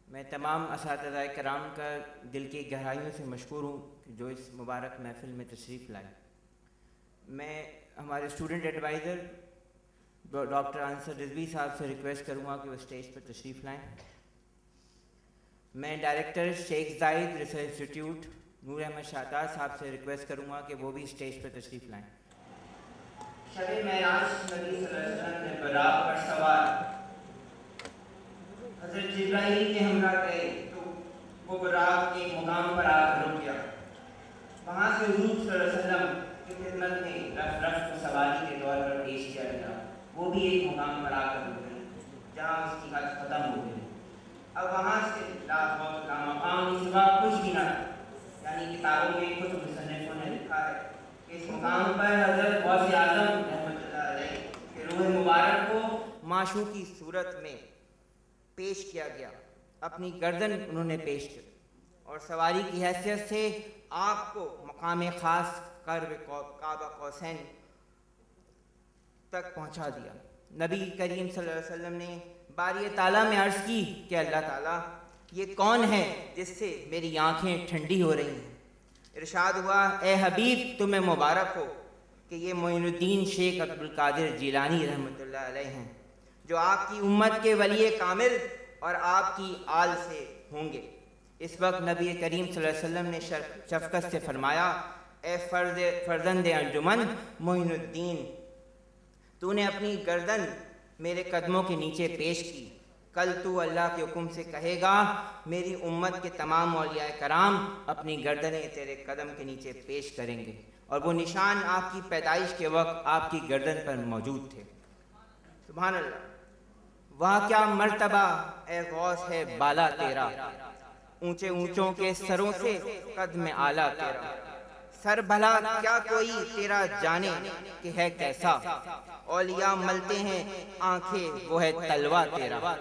میں تمام اساتذہ کرام کا دل کی گہرائیوں سے مشکور ہوں کہ جو اس مبارک محفل میں تشریف لائے۔ میں ہمارے student adviser doctor Ansar Rizvi صاحب سے ریکویسٹ کروں گا کہ وہ اسٹیج پر تشریف لائیں۔ میں ڈائریکٹر شیخ Zayed research institute Noor Ahmed شاہتار صاحب سے ریکویسٹ کروں گا کہ وہ بھی اسٹیج پر تشریف لائیں۔ شب معراج نبی صلی اللہ علیہ وسلم نے براق پر سوار حضرت جبرائیل کے ہمراہ گئے تو وہ براق کے مقام پر آ کر رک گیا۔ وہاں سے حضور صلی اللہ علیہ وسلم کی خدمت میں رفت کو سواری کے طور پر پیش کیا گیا، وہ بھی ایک مقام پر آ کر رک گئے جہاں اس کی حد ختم ہو گئی۔ اب وہاں سے مقام کے سوا کچھ بھی نہ تھا، یعنی کتابوں میں کچھ مصنفوں نے لکھا ہے کہ اس مقام پر حضرت غوث اعظم رحمۃ اللہ علیہ کے روح مبارک کو معشوقی صورت میں پیش کیا گیا، اپنی گردن انہوں نے پیش کی اور سواری کی حیثیت سے آپ کو مقام خاص قرب کعبہ قوسین تک پہنچا دیا۔ نبی کریم صلی اللہ علیہ وسلم نے باری تعالیٰ میں عرض کی کہ اللہ تعالیٰ یہ کون ہے جس سے میری آنکھیں ٹھنڈی ہو رہی ہیں؟ ارشاد ہوا اے حبیب تمہیں مبارک ہو کہ یہ معین الدین شیخ عبدالقادر جیلانی رحمۃ اللہ علیہ ہیں جو آپ کی امت کے ولی کامل اور آپ کی آل سے ہوں گے۔ اس وقت نبی کریم صلی اللہ علیہ وسلم نے شفقت سے فرمایا اے فرزند انجمن معین الدین، تو نے اپنی گردن میرے قدموں کے نیچے پیش کی، کل تو اللہ کے حکم سے کہے گا میری امت کے تمام اولیاء کرام اپنی گردنیں تیرے قدم کے نیچے پیش کریں گے، اور وہ نشان آپ کی پیدائش کے وقت آپ کی گردن پر موجود تھے۔ سبحان اللہ، وہاں کیا مرتبہ اے غوث ہے بالا تیرا، اونچے اونچوں کے سروں سے قدم اعلیٰ تیرا، سر بھلا کیا کوئی تیرا جانے کہ ہے کیسا، اولیاء ملتے ہیں آنکھیں وہ ہے تلوا تیرا۔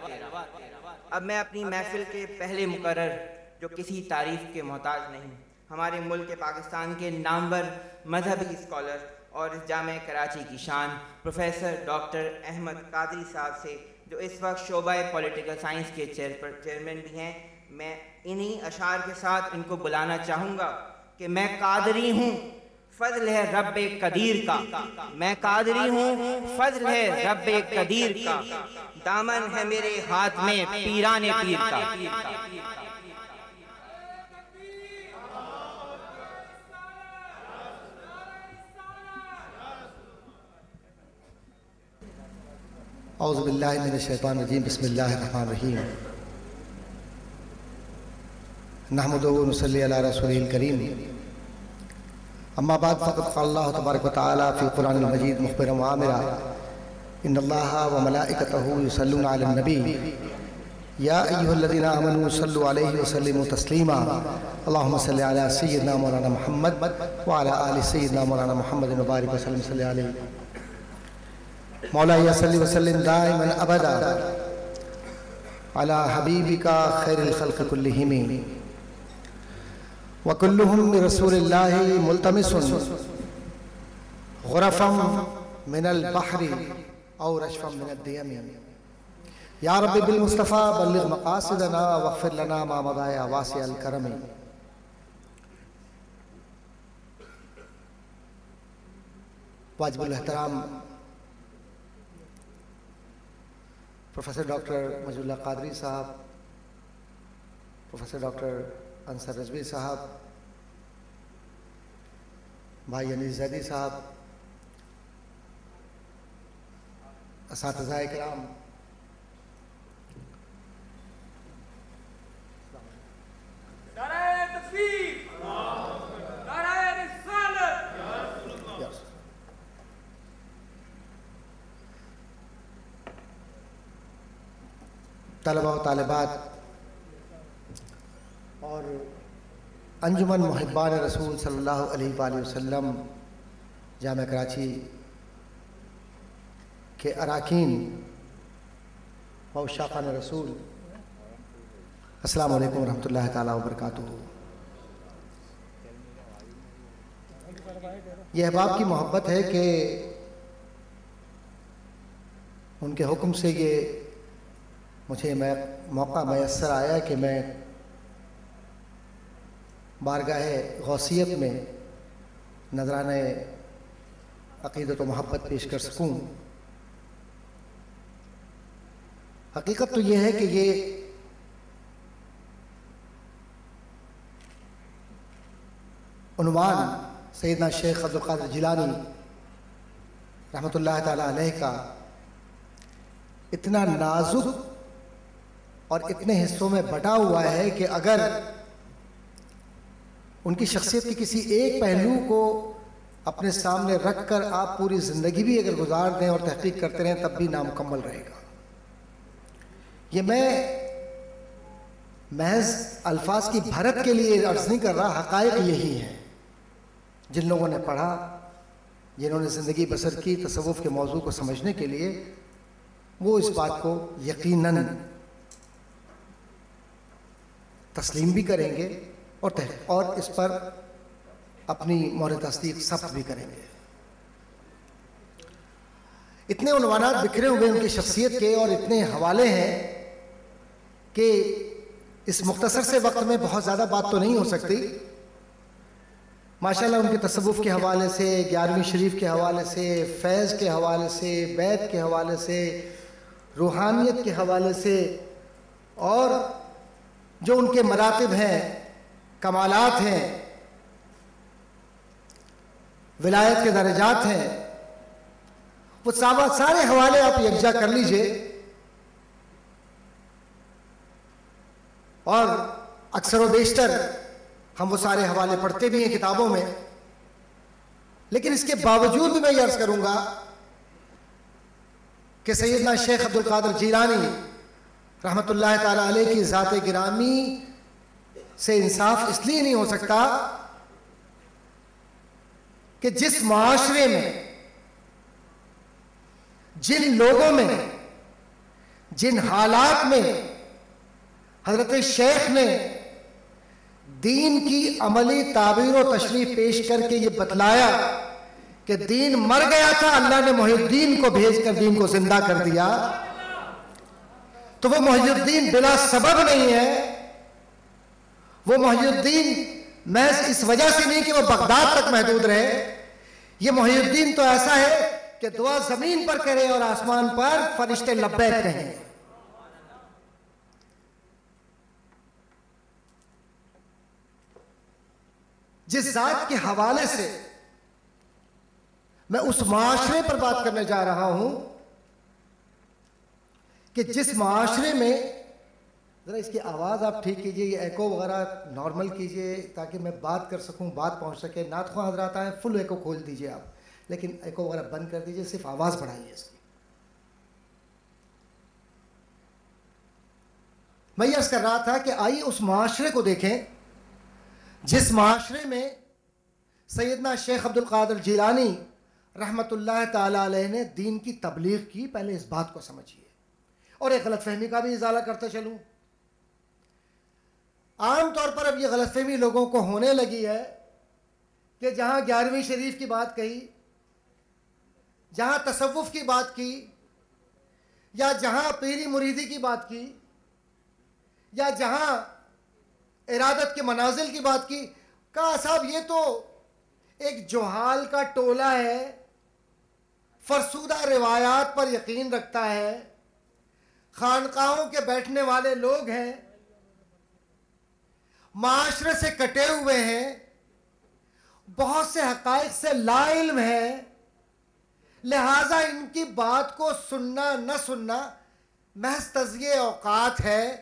اب میں اپنی محفل کے پہلے مقرر جو کسی تعریف کے محتاج نہیں، ہمارے ملک پاکستان کے نامور مذہبی اسکالر اور اس جامعہ کراچی کی شان پروفیسر ڈاکٹر احمد قادری صاحب سے جو اس وقت شعبہ پولیٹیکل سائنس کے چیئرمین بھی ہیں، میں انہی اشعار کے ساتھ ان کو بلانا چاہوں گا کہ میں قادری ہوں فضل ہے رب قدیر کا، میں قادری ہوں فضل ہے رب قدیر کا، دامن ہے میرے ہاتھ میں پیران پیر کا۔ اعوذ باللہ من الشیطان الرجیم، بسم اللہ الرحمن الرحیم، نحمدہ و نصلی علی رسولہ الکریم، اما بعد فقد قال اللہ تبارک و تعالی فی القرآن المجید مخبرا وآمرا ان اللہ و ملائکتہ یصلون علی النبی یا ایہا الذین آمنوا صلوا علیہ وسلموا تسلیما اللہم صلی علی سیدنا مولانا محمد وعلی آل سیدنا مولانا محمد وبارک وسلم صلی علیہ مولا یا صلی وسلم دائما ابدا علی حبیبک خیر الخلق کلہم وکلہم برسول اللہ ملتمس غرفا من البحر او رشفا من الدیم یا رب بالمصطفیٰ بلغ مقاصدنا واغفر لنا ما مضى یا واسع الکرم۔ واجب الاحترام پروفیسر ڈاکٹر مجید اللہ قادری صاحب، پروفیسر ڈاکٹر انصر رضوی صاحب، بھائی انیس زیدی صاحب، اساتذہ کرام، نعرہ تکبیر، نعرہ رسالت، طلبہ و طالبات اور انجمن محبان رسول صلی اللہ علیہ وآلہ وسلم جامعہ کراچی کے اراکین و عشاقان رسول، السلام علیکم ورحمۃ اللہ تعالیٰ وبرکاتہ۔ یہ احباب کی محبت ہے کہ ان کے حکم سے یہ مجھے موقع میسر آیا کہ میں بارگاہ غوثیت میں نذرانہ عقیدت و محبت پیش کر سکوں۔ حقیقت تو یہ ہے کہ یہ عنوان سیدنا شیخ عبد القادر جیلانی رحمۃ اللہ تعالی علیہ کا اتنا نازک اور اتنے حصوں میں بٹا ہوا ہے کہ اگر ان کی شخصیت کے کسی ایک پہلو کو اپنے سامنے رکھ کر آپ پوری زندگی بھی اگر گزار دیں اور تحقیق کرتے رہیں تب بھی نامکمل رہے گا۔ یہ میں محض الفاظ کی بھرت کے لیے عرض نہیں کر رہا، حقائق یہی ہیں۔ جن لوگوں نے پڑھا، جنہوں نے زندگی بسر کی تصوف کے موضوع کو سمجھنے کے لیے، وہ اس بات کو یقیناً تسلیم بھی کریں گے اور اس پر اپنی مہر تصدیق ثبت بھی کریں گے۔ اتنے عنوانات بکھرے ہوئے ان کی شخصیت کے اور اتنے حوالے ہیں کہ اس مختصر سے وقت میں بہت زیادہ بات تو نہیں ہو سکتی۔ ماشاءاللہ ان کے تصوف کے حوالے سے، 11ویں شریف کے حوالے سے، فیض کے حوالے سے، بیت کے حوالے سے، روحانیت کے حوالے سے، اور جو ان کے مراتب ہیں، کمالات ہیں، ولایت کے درجات ہیں، وہ سارے حوالے آپ یکجا کر لیجئے اور اکثر و بیشتر ہم وہ سارے حوالے پڑھتے بھی ہیں کتابوں میں، لیکن اس کے باوجود بھی میں یہ عرض کروں گا کہ سیدنا شیخ عبد القادر جیلانی رحمۃ اللہ تعالی علیہ کی ذات گرامی سے انصاف اس لیے نہیں ہو سکتا کہ جس معاشرے میں، جن لوگوں میں، جن حالات میں حضرت شیخ نے دین کی عملی تعبیر و تشریح پیش کر کے یہ بتلایا کہ دین مر گیا تھا، اللہ نے محی الدین کو بھیج کر دین کو زندہ کر دیا، تو وہ محی الدین بلا سبب نہیں ہے۔ وہ محی الدین محض اس وجہ سے نہیں کہ وہ بغداد تک محدود رہے، یہ محی الدین تو ایسا ہے کہ دعا زمین پر کرے اور آسمان پر فرشتے لبیک کہیں۔ جس ذات کے حوالے سے میں اس معاشرے پر بات کرنے جا رہا ہوں کہ جس معاشرے میں، ذرا اس کی آواز آپ ٹھیک کیجئے، یہ ایکو وغیرہ نارمل کیجئے تاکہ میں بات کر سکوں، بات پہنچ سکے۔ نعت خواہ حضرات آئیں، فل ایکو کھول دیجئے آپ، لیکن ایکو وغیرہ بند کر دیجئے، صرف آواز بڑھائیے اس کی۔ میں یہ عرض کر رہا تھا کہ آئیے اس معاشرے کو دیکھیں جس معاشرے میں سیدنا شیخ عبد القادر جیلانی رحمۃ اللہ تعالی علیہ نے دین کی تبلیغ کی۔ پہلے اس بات کو سمجھیے اور ایک غلط فہمی کا بھی ازالہ کرتے چلوں۔ عام طور پر اب یہ غلط فہمی لوگوں کو ہونے لگی ہے کہ جہاں 11ویں شریف کی بات کہی، جہاں تصوف کی بات کی، یا جہاں پیری مریدی کی بات کی، یا جہاں ارادت کے منازل کی بات کی، کہا صاحب یہ تو ایک جوہال کا ٹولہ ہے، فرسودہ روایات پر یقین رکھتا ہے، خانقاہوں کے بیٹھنے والے لوگ ہیں، معاشرے سے کٹے ہوئے ہیں، بہت سے حقائق سے لا علم ہے، لہٰذا ان کی بات کو سننا نہ سننا محض تضییع اوقات ہے۔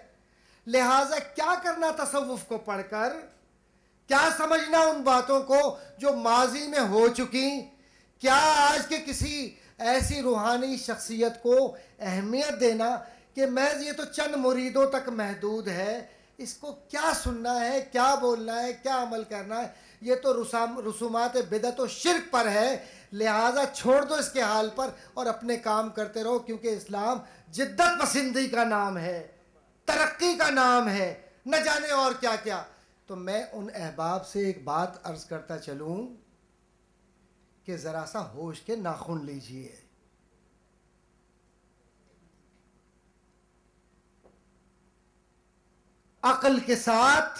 لہٰذا کیا کرنا تصوف کو پڑھ کر، کیا سمجھنا ان باتوں کو جو ماضی میں ہو چکی، کیا آج کے کسی ایسی روحانی شخصیت کو اہمیت دینا کہ محض یہ تو چند مریدوں تک محدود ہے، اس کو کیا سننا ہے، کیا بولنا ہے، کیا عمل کرنا ہے، یہ تو رسومات بدعت و شرک پر ہے۔ لہٰذا چھوڑ دو اس کے حال پر اور اپنے کام کرتے رہو، کیونکہ اسلام جدت پسندی کا نام ہے، ترقی کا نام ہے، نہ جانے اور کیا کیا۔ تو میں ان احباب سے ایک بات عرض کرتا چلوں کہ ذرا سا ہوش کے ناخن لیجئے۔ عقل کے ساتھ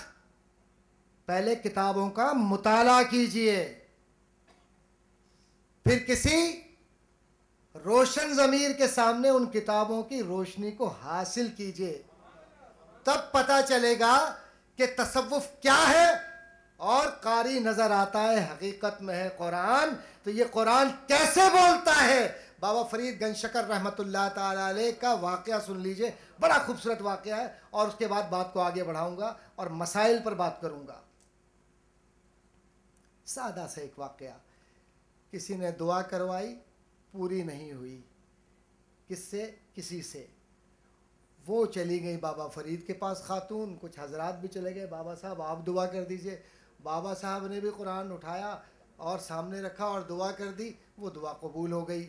پہلے کتابوں کا مطالعہ کیجئے، پھر کسی روشن ضمیر کے سامنے ان کتابوں کی روشنی کو حاصل کیجئے، تب پتہ چلے گا کہ تصوف کیا ہے، اور قاری نظر آتا ہے حقیقت میں ہے قرآن۔ تو یہ قرآن کیسے بولتا ہے؟ بابا فرید گنج شکر رحمۃ اللہ تعالی علیہ کا واقعہ سن لیجئے، بڑا خوبصورت واقعہ ہے، اور اس کے بعد بات کو آگے بڑھاؤں گا اور مسائل پر بات کروں گا۔ سادہ سا ایک واقعہ، کسی نے دعا کروائی، پوری نہیں ہوئی، کس سے؟ کسی سے۔ وہ چلی گئی بابا فرید کے پاس خاتون، کچھ حضرات بھی چلے گئے، بابا صاحب آپ دعا کر دیجئے۔ بابا صاحب نے بھی قرآن اٹھایا اور سامنے رکھا اور دعا کر دی، وہ دعا قبول ہو گئی۔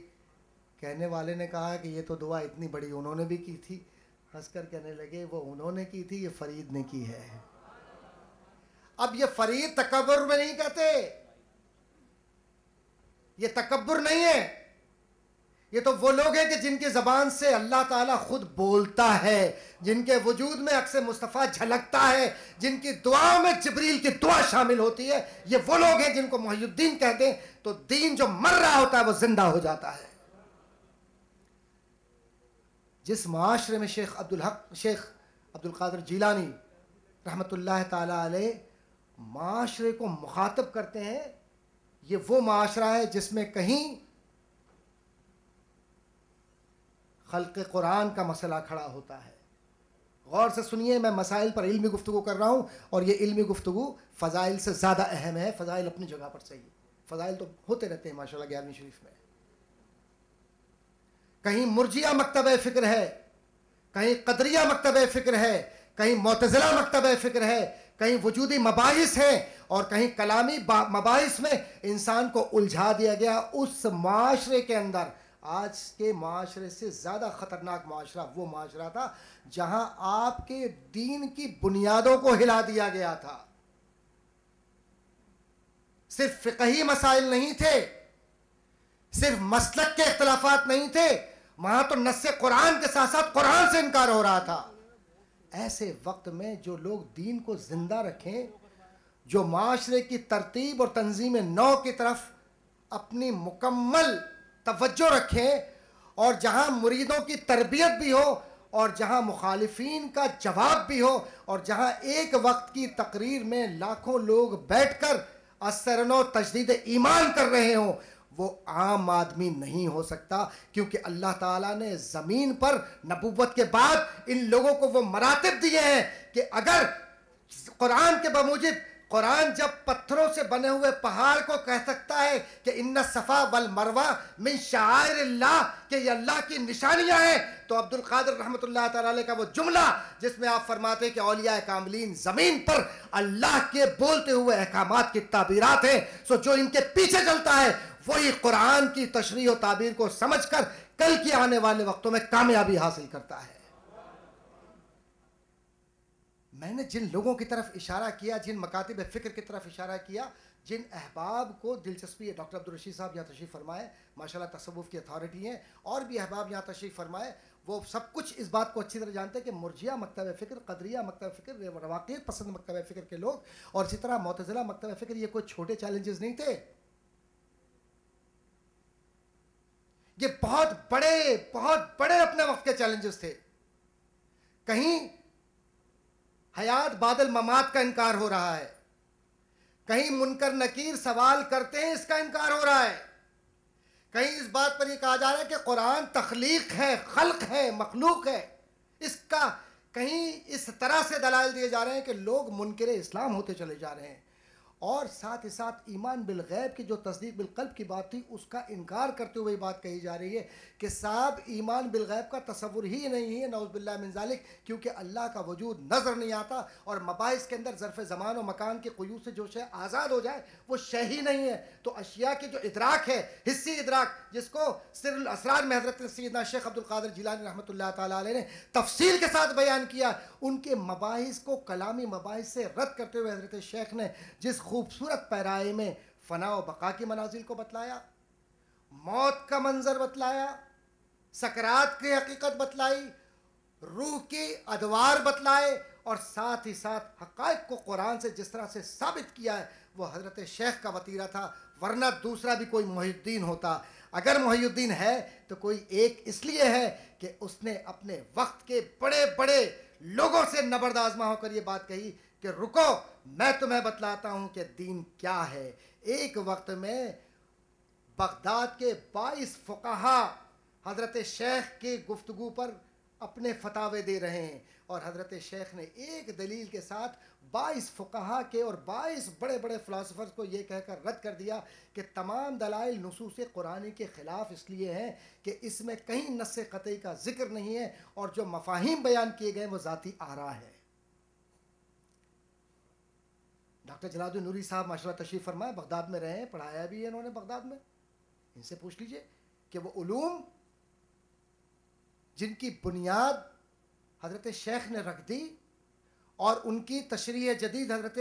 کہنے والے نے کہا کہ یہ تو دعا اتنی بڑی انہوں نے بھی کی تھی۔ ہنس کر کہنے لگے وہ انہوں نے کی تھی، یہ فرید نے کی ہے۔ اب یہ فرید تکبر میں نہیں کہتے، یہ تکبر نہیں ہے، یہ تو وہ لوگ ہیں کہ جن کی زبان سے اللہ تعالیٰ خود بولتا ہے، جن کے وجود میں عکس مصطفیٰ جھلکتا ہے، جن کی دعاؤں میں جبریل کی دعا شامل ہوتی ہے۔ یہ وہ لوگ ہیں جن کو محی الدین کہتے ہیں۔ تو دین جو مر رہا ہوتا ہے وہ زندہ ہو جاتا ہے۔ جس معاشرے میں شیخ عبد القادر جیلانی رحمۃ اللہ تعالی علیہ معاشرے کو مخاطب کرتے ہیں، یہ وہ معاشرہ ہے جس میں کہیں خلق قرآن کا مسئلہ کھڑا ہوتا ہے۔ غور سے سنیے، میں مسائل پر علمی گفتگو کر رہا ہوں، اور یہ علمی گفتگو فضائل سے زیادہ اہم ہے۔ فضائل اپنی جگہ پر صحیح، فضائل تو ہوتے رہتے ہیں ماشاءاللہ 11ویں شریف میں۔ کہیں مرجیہ مکتبہ فکر ہے، کہیں قدریہ مکتبہ فکر ہے، کہیں معتزلہ مکتبہ فکر ہے، کہیں وجودی مباحث ہیں، اور کہیں کلامی مباحث میں انسان کو الجھا دیا گیا۔ اس معاشرے کے اندر آج کے معاشرے سے زیادہ خطرناک معاشرہ وہ معاشرہ تھا جہاں آپ کے دین کی بنیادوں کو ہلا دیا گیا تھا۔ صرف فقہی مسائل نہیں تھے، صرف مسلک کے اختلافات نہیں تھے، وہاں تو نص قرآن کے ساتھ ساتھ قرآن سے انکار ہو رہا تھا۔ ایسے وقت میں جو لوگ دین کو زندہ رکھیں، جو معاشرے کی ترتیب اور تنظیم نو کی طرف اپنی مکمل توجہ رکھیں، اور جہاں مریدوں کی تربیت بھی ہو، اور جہاں مخالفین کا جواب بھی ہو، اور جہاں ایک وقت کی تقریر میں لاکھوں لوگ بیٹھ کر اثر و تجدید ایمان کر رہے ہوں، وہ عام آدمی نہیں ہو سکتا، کیونکہ اللہ تعالیٰ نے زمین پر نبوت کے بعد ان لوگوں کو وہ مراتب دیے ہیں کہ اگر قرآن کے بموجب قرآن جب پتھروں سے بنے ہوئے پہاڑ کو کہہ سکتا ہے کہ ان الصفا والمروہ من شعائر اللہ، کہ یہ اللہ کی نشانیاں ہیں، تو عبد القادر رحمۃ اللہ تعالی علیہ کا وہ جملہ جس میں آپ فرماتے ہیں کہ اولیاء کاملین زمین پر اللہ کے بولتے ہوئے احکامات کی تعبیرات ہیں، سو جو ان کے پیچھے چلتا ہے وہی قرآن کی تشریح و تعبیر کو سمجھ کر کل کے آنے والے وقتوں میں کامیابی حاصل کرتا ہے۔ میں نے جن لوگوں کی طرف اشارہ کیا، جن مکاتب فکر کی طرف اشارہ کیا، جن احباب کو دلچسپی ہے، ڈاکٹر عبدالرشید صاحب یہاں تشریف فرمائے، ماشاءاللہ تصوف کی اتھارٹی ہیں، اور بھی احباب یہاں تشریف فرمائے، وہ سب کچھ اس بات کو اچھی طرح جانتے ہیں کہ مرجیہ مکتبہ فکر، قدریہ مکتبہ فکر، رواقیت پسند مکتبہ فکر کے لوگ، اور اسی طرح معتزلہ مکتبہ فکر، یہ کوئی چھوٹے چیلنجز نہیں تھے، یہ بہت بڑے اپنے وقت کے چیلنجز تھے۔ کہیں حیات بعد الممات کا انکار ہو رہا ہے، کہیں منکر نکیر سوال کرتے ہیں اس کا انکار ہو رہا ہے، کہیں اس بات پر یہ کہا جا رہا ہے کہ قرآن تخلیق ہے، خلق ہے، مخلوق ہے، اس کا کہیں اس طرح سے دلائل دیے جا رہے ہیں کہ لوگ منکر اسلام ہوتے چلے جا رہے ہیں، اور ساتھ ہی ساتھ ایمان بالغیب کی جو تصدیق بالقلب کی بات تھی اس کا انکار کرتے ہوئے بات کہی جا رہی ہے کہ صاحب ایمان بالغیب کا تصور ہی نہیں ہے، نعوذ باللہ من ذالک، کیونکہ اللہ کا وجود نظر نہیں آتا، اور مباحث کے اندر ظرف زمان و مکان کے قیود سے جو شے آزاد ہو جائے وہ شے ہی نہیں ہے۔ تو اشیاء کی جو ادراک ہے، حسی ادراک، جس کو سر الاسرار میں حضرت سیدنا شیخ عبد القادر جیلانی رحمۃ اللہ تعالیٰ علیہ نے تفصیل کے ساتھ بیان کیا، ان کے مباحث کو کلامی مباحث سے رد کرتے ہوئے حضرت شیخ نے جس خوبصورت پیرائے میں فنا و بقا کی منازل کو بتلایا، موت کا منظر بتلایا، سکرات کی حقیقت بتلائی، روح کی ادوار بتلائے اور ساتھ ہی ساتھ حقائق کو قرآن سے جس طرح سے ثابت کیا ہے وہ حضرت شیخ کا وطیرہ تھا، ورنہ دوسرا بھی کوئی محی الدین ہوتا۔ اگر محی الدین ہے تو کوئی ایک اس لیے ہے کہ اس نے اپنے وقت کے بڑے بڑے لوگوں سے نبرد آزما ہو کر یہ بات کہی کہ رکو میں تمہیں بتلاتا ہوں کہ دین کیا ہے۔ ایک وقت میں بغداد کے 22 فقہا حضرت شیخ کی گفتگو پر اپنے فتاوے دے رہے ہیں، اور حضرت شیخ نے ایک دلیل کے ساتھ 22 فقہا کے اور 22 بڑے بڑے فلاسفرز کو یہ کہہ کر رد کر دیا کہ تمام دلائل نصوص قرآنی کے خلاف اس لیے ہیں کہ اس میں کہیں نص قطعی کا ذکر نہیں ہے، اور جو مفاہیم بیان کیے گئے وہ ذاتی آراء ہے۔ ڈاکٹر جلال الدین نوری صاحب ماشاءاللہ تشریف فرمائے، بغداد میں رہے ہیں، پڑھایا بھی ہے انہوں نے بغداد میں۔ ان سے پوچھ لیجئے کہ وہ علوم جن کی بنیاد حضرت شیخ نے رکھ دی اور ان کی تشریح جدید حضرت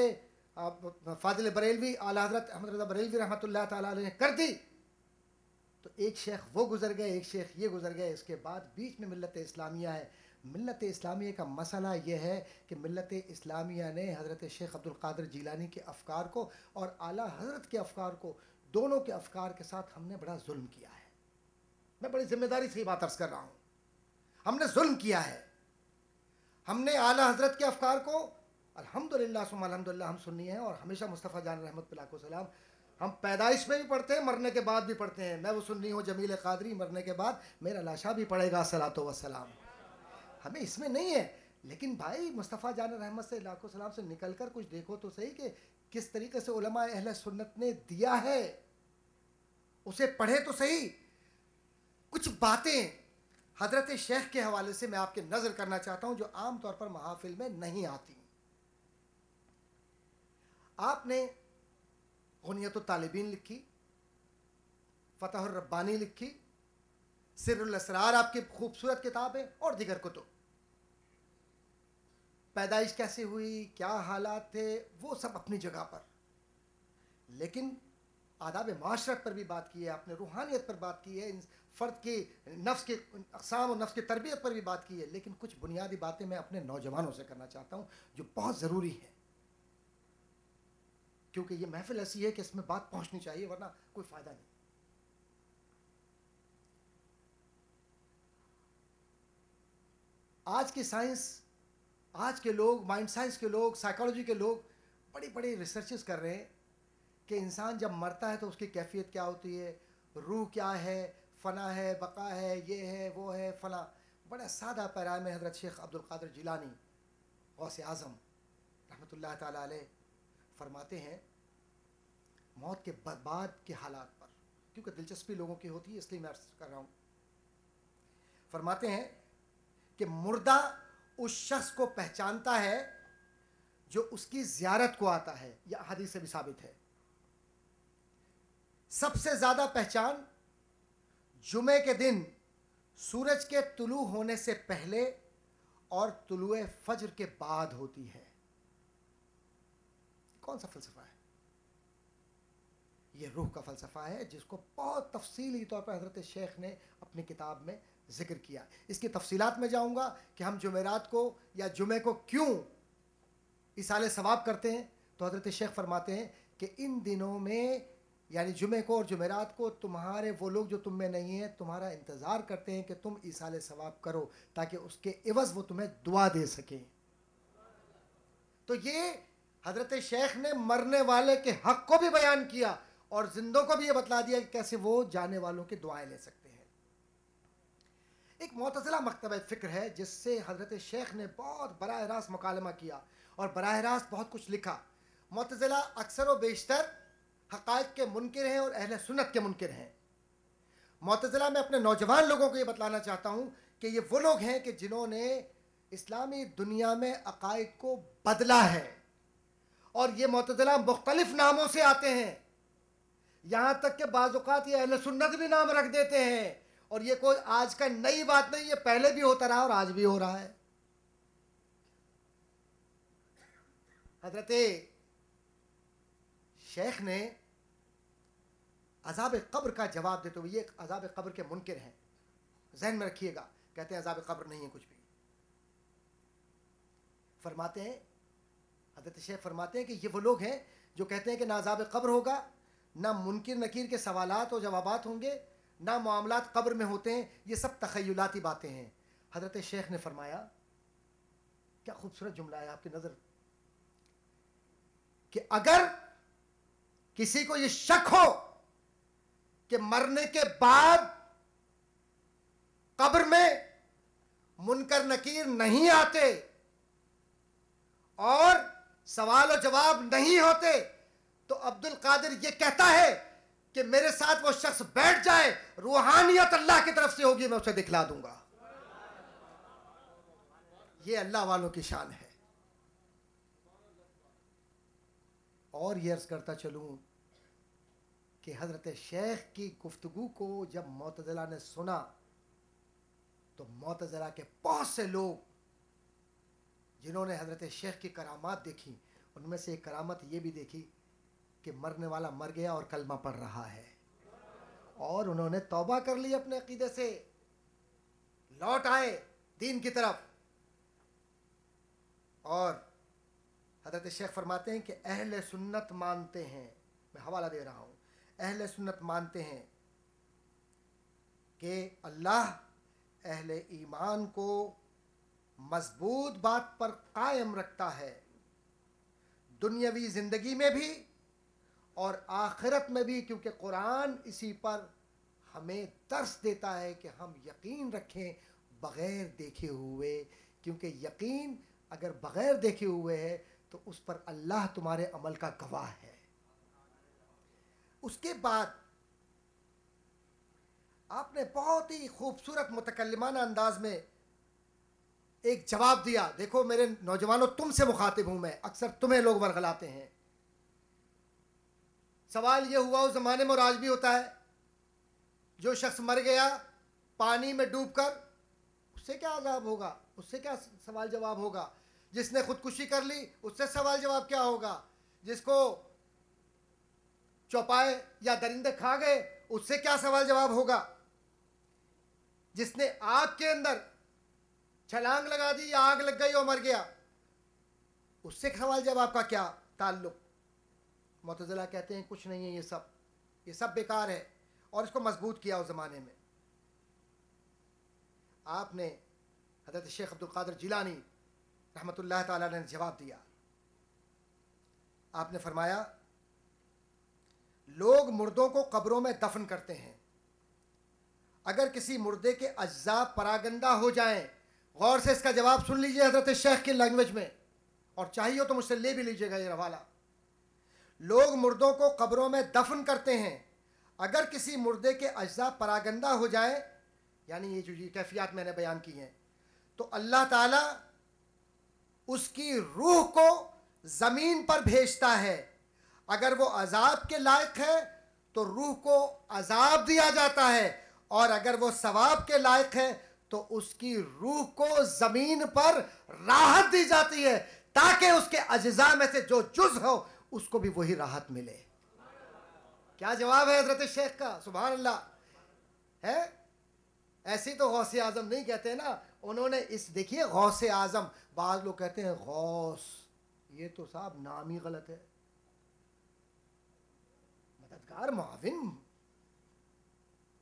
فاضل بریلوی اعلیٰ حضرت احمد رضا بریلوی رحمۃ اللہ تعالیٰ علیہ نے کر دی، تو ایک شیخ وہ گزر گئے، ایک شیخ یہ گزر گئے، اس کے بعد بیچ میں ملت اسلامیہ ہے۔ ملت اسلامیہ کا مسئلہ یہ ہے کہ ملت اسلامیہ نے حضرت شیخ عبد القادر جیلانی کے افکار کو اور اعلیٰ حضرت کے افکار کو، دونوں کے افکار کے ساتھ ہم نے بڑا ظلم کیا ہے۔ میں بڑی ذمہ داری سے یہ بات عرض کر رہا ہوں، ہم نے ظلم کیا ہے۔ ہم نے اعلیٰ حضرت کے افکار کو الحمدللہ ثم الحمدللہ ہم سنی ہیں، اور ہمیشہ مصطفیٰ جان رحمت اللہ کو سلام، ہم پیدائش میں بھی پڑھتے ہیں، مرنے کے بعد بھی پڑھتے ہیں۔ میں وہ سنی ہوں جمیل قادری، مرنے کے بعد میرا لاشا بھی پڑھے گا صلاۃ و سلام، ہمیں اس میں نہیں ہے۔ لیکن بھائی مصطفیٰ جان رحمت سے لاکھوں سلام سے نکل کر کچھ دیکھو تو صحیح کہ کس طریقے سے علماء اہل سنت نے دیا ہے، اسے پڑھے تو صحیح۔ کچھ باتیں حضرت شیخ کے حوالے سے میں آپ کے نظر کرنا چاہتا ہوں جو عام طور پر محافل میں نہیں آتی۔ آپ نے غنیت الطالبین لکھی، فتح الربانی لکھی، سر الاسرار آپ کی خوبصورت کتاب ہے، اور دیگر کتب۔ پیدائش کیسے ہوئی، کیا حالات تھے، وہ سب اپنی جگہ پر، لیکن آداب معاشرت پر بھی بات کی ہے آپ نے، روحانیت پر بات کی ہے، فرد کی نفس کے اقسام اور نفس کی تربیت پر بھی بات کی ہے۔ لیکن کچھ بنیادی باتیں میں اپنے نوجوانوں سے کرنا چاہتا ہوں جو بہت ضروری ہے، کیونکہ یہ محفل ایسی ہے کہ اس میں بات پہنچنی چاہیے، ورنہ کوئی فائدہ نہیں۔ آج کی سائنس، آج کے لوگ، مائنڈ سائنس کے لوگ، سائیکالوجی کے لوگ بڑی بڑی ریسرچز کر رہے ہیں کہ انسان جب مرتا ہے تو اس کی کیفیت کیا ہوتی ہے، روح کیا ہے، فنا ہے، بقا ہے، یہ ہے، وہ ہے، فلاں۔ بڑا سادہ پیغام ہے حضرت شیخ عبد القادر جیلانی غوث اعظم رحمۃ اللہ تعالیٰ علیہ فرماتے ہیں موت کے بعد کے حالات پر، کیونکہ دلچسپی لوگوں کی ہوتی ہے اس لیے میں عرض کر رہا ہوں۔ فرماتے ہیں کہ مردہ اس شخص کو پہچانتا ہے جو اس کی زیارت کو آتا ہے، یہ حدیث سے بھی ثابت ہے۔ سب سے زیادہ پہچان جمعے کے دن سورج کے طلوع ہونے سے پہلے اور طلوع فجر کے بعد ہوتی ہے۔ کون سا فلسفہ ہے؟ یہ روح کا فلسفہ ہے جس کو بہت تفصیلی طور پر حضرت شیخ نے اپنی کتاب میں ذکر کیا۔ اس کی تفصیلات میں جاؤں گا کہ ہم جمعرات کو یا جمعے کو کیوں ایصال ثواب کرتے ہیں، تو حضرت شیخ فرماتے ہیں کہ ان دنوں میں یعنی جمعے کو اور جمعرات کو تمہارے وہ لوگ جو تم میں نہیں ہیں تمہارا انتظار کرتے ہیں کہ تم ایصال ثواب کرو تاکہ اس کے عوض وہ تمہیں دعا دے سکیں۔ تو یہ حضرت شیخ نے مرنے والے کے حق کو بھی بیان کیا اور زندوں کو بھی یہ بتلا دیا کہ کیسے وہ جانے والوں کی دعائیں لے سکتے ہیں۔ ایک معتزلہ مکتبہ فکر ہے جس سے حضرت شیخ نے بہت براہ راست مکالمہ کیا اور براہ راست بہت کچھ لکھا۔ معتزلہ اکثر و بیشتر حقائق کے منکر ہیں اور اہل سنت کے منکر ہیں۔ معتزلہ میں اپنے نوجوان لوگوں کو یہ بتلانا چاہتا ہوں کہ یہ وہ لوگ ہیں کہ جنہوں نے اسلامی دنیا میں عقائد کو بدلا ہے، اور یہ معتزلہ مختلف ناموں سے آتے ہیں، یہاں تک کہ بعض اوقات یہ اہل سنت بھی نام رکھ دیتے ہیں، اور یہ کوئی آج کا نئی بات نہیں، یہ پہلے بھی ہوتا رہا اور آج بھی ہو رہا ہے۔ حضرت شیخ نے عذاب قبر کا جواب دیتے ہوئے، یہ عذاب قبر کے منکر ہیں، ذہن میں رکھیے گا، کہتے ہیں عذاب قبر نہیں ہے کچھ بھی، فرماتے ہیں، حضرت شیخ فرماتے ہیں کہ یہ وہ لوگ ہیں جو کہتے ہیں کہ نہ عذاب قبر ہوگا، نہ منکر نکیر کے سوالات و جوابات ہوں گے، نہ معاملات قبر میں ہوتے ہیں، یہ سب تخیلاتی باتیں ہیں۔ حضرت شیخ نے فرمایا، کیا خوبصورت جملہ ہے آپ کی نظر، کہ اگر کسی کو یہ شک ہو کہ مرنے کے بعد قبر میں منکر نکیر نہیں آتے اور سوال و جواب نہیں ہوتے، تو عبد القادر یہ کہتا ہے کہ میرے ساتھ وہ شخص بیٹھ جائے، روحانیت اللہ کی طرف سے ہوگی، میں اسے دکھلا دوں گا۔ یہ اللہ والوں کی شان ہے۔ اور یہ عرض کرتا چلوں کہ حضرت شیخ کی گفتگو کو جب معتزلہ نے سنا تو معتزلہ کے بہت سے لوگ جنہوں نے حضرت شیخ کی کرامات دیکھی، ان میں سے ایک کرامت یہ بھی دیکھی کہ مرنے والا مر گیا اور کلمہ پڑھ رہا ہے، اور انہوں نے توبہ کر لی، اپنے عقیدے سے لوٹ آئے دین کی طرف۔ اور حضرت شیخ فرماتے ہیں کہ اہل سنت مانتے ہیں، میں حوالہ دے رہا ہوں، اہل سنت مانتے ہیں کہ اللہ اہل ایمان کو مضبوط بات پر قائم رکھتا ہے، دنیاوی زندگی میں بھی اور آخرت میں بھی، کیونکہ قرآن اسی پر ہمیں درس دیتا ہے کہ ہم یقین رکھیں بغیر دیکھے ہوئے، کیونکہ یقین اگر بغیر دیکھے ہوئے ہے تو اس پر اللہ تمہارے عمل کا گواہ ہے۔ اس کے بعد آپ نے بہت ہی خوبصورت متکلمانہ انداز میں ایک جواب دیا۔ دیکھو میرے نوجوانوں، تم سے مخاطب ہوں میں، اکثر تمہیں لوگ ورغلاتے ہیں۔ سوال یہ ہوا اس زمانے میں اور آج بھی ہوتا ہے، جو شخص مر گیا پانی میں ڈوب کر، اس سے کیا عذاب ہوگا، اس سے کیا سوال جواب ہوگا؟ جس نے خودکشی کر لی اس سے سوال جواب کیا ہوگا؟ جس کو چوپائے یا درندے کھا گئے اس سے کیا سوال جواب ہوگا؟ جس نے آگ کے اندر چھلانگ لگا دی یا آگ لگ گئی اور مر گیا، اس سے سوال جواب کا کیا تعلق؟ معتزلہ کہتے ہیں کچھ نہیں ہے، یہ سب بیکار ہے، اور اس کو مضبوط کیا اس زمانے میں۔ آپ نے حضرت شیخ عبد القادر جیلانی رحمۃ اللہ تعالیٰ نے جواب دیا۔ آپ نے فرمایا، لوگ مردوں کو قبروں میں دفن کرتے ہیں، اگر کسی مردے کے اجزاء پراگندہ ہو جائیں، غور سے اس کا جواب سن لیجئے حضرت شیخ کی لینگویج میں، اور چاہیے تو مجھ سے لے بھی لیجئے گا یہ حوالہ۔ لوگ مردوں کو قبروں میں دفن کرتے ہیں، اگر کسی مردے کے اجزاء پراگندہ ہو جائیں، یعنی یہ جو کیفیات میں نے بیان کی ہیں، تو اللہ تعالیٰ اس کی روح کو زمین پر بھیجتا ہے، اگر وہ عذاب کے لائق ہے تو روح کو عذاب دیا جاتا ہے، اور اگر وہ ثواب کے لائق ہے تو اس کی روح کو زمین پر راحت دی جاتی ہے، تاکہ اس کے اجزاء میں سے جو جز ہو اس کو بھی وہی راحت ملے۔ کیا جواب ہے حضرت شیخ کا؟ سبحان اللہ ہے۔ ایسی تو غوث اعظم نہیں کہتے نا، انہوں نے دیکھیے غوث اعظم، بعض لوگ کہتے ہیں غوث، یہ تو صاحب نام ہی غلط ہے، مددگار، معاون۔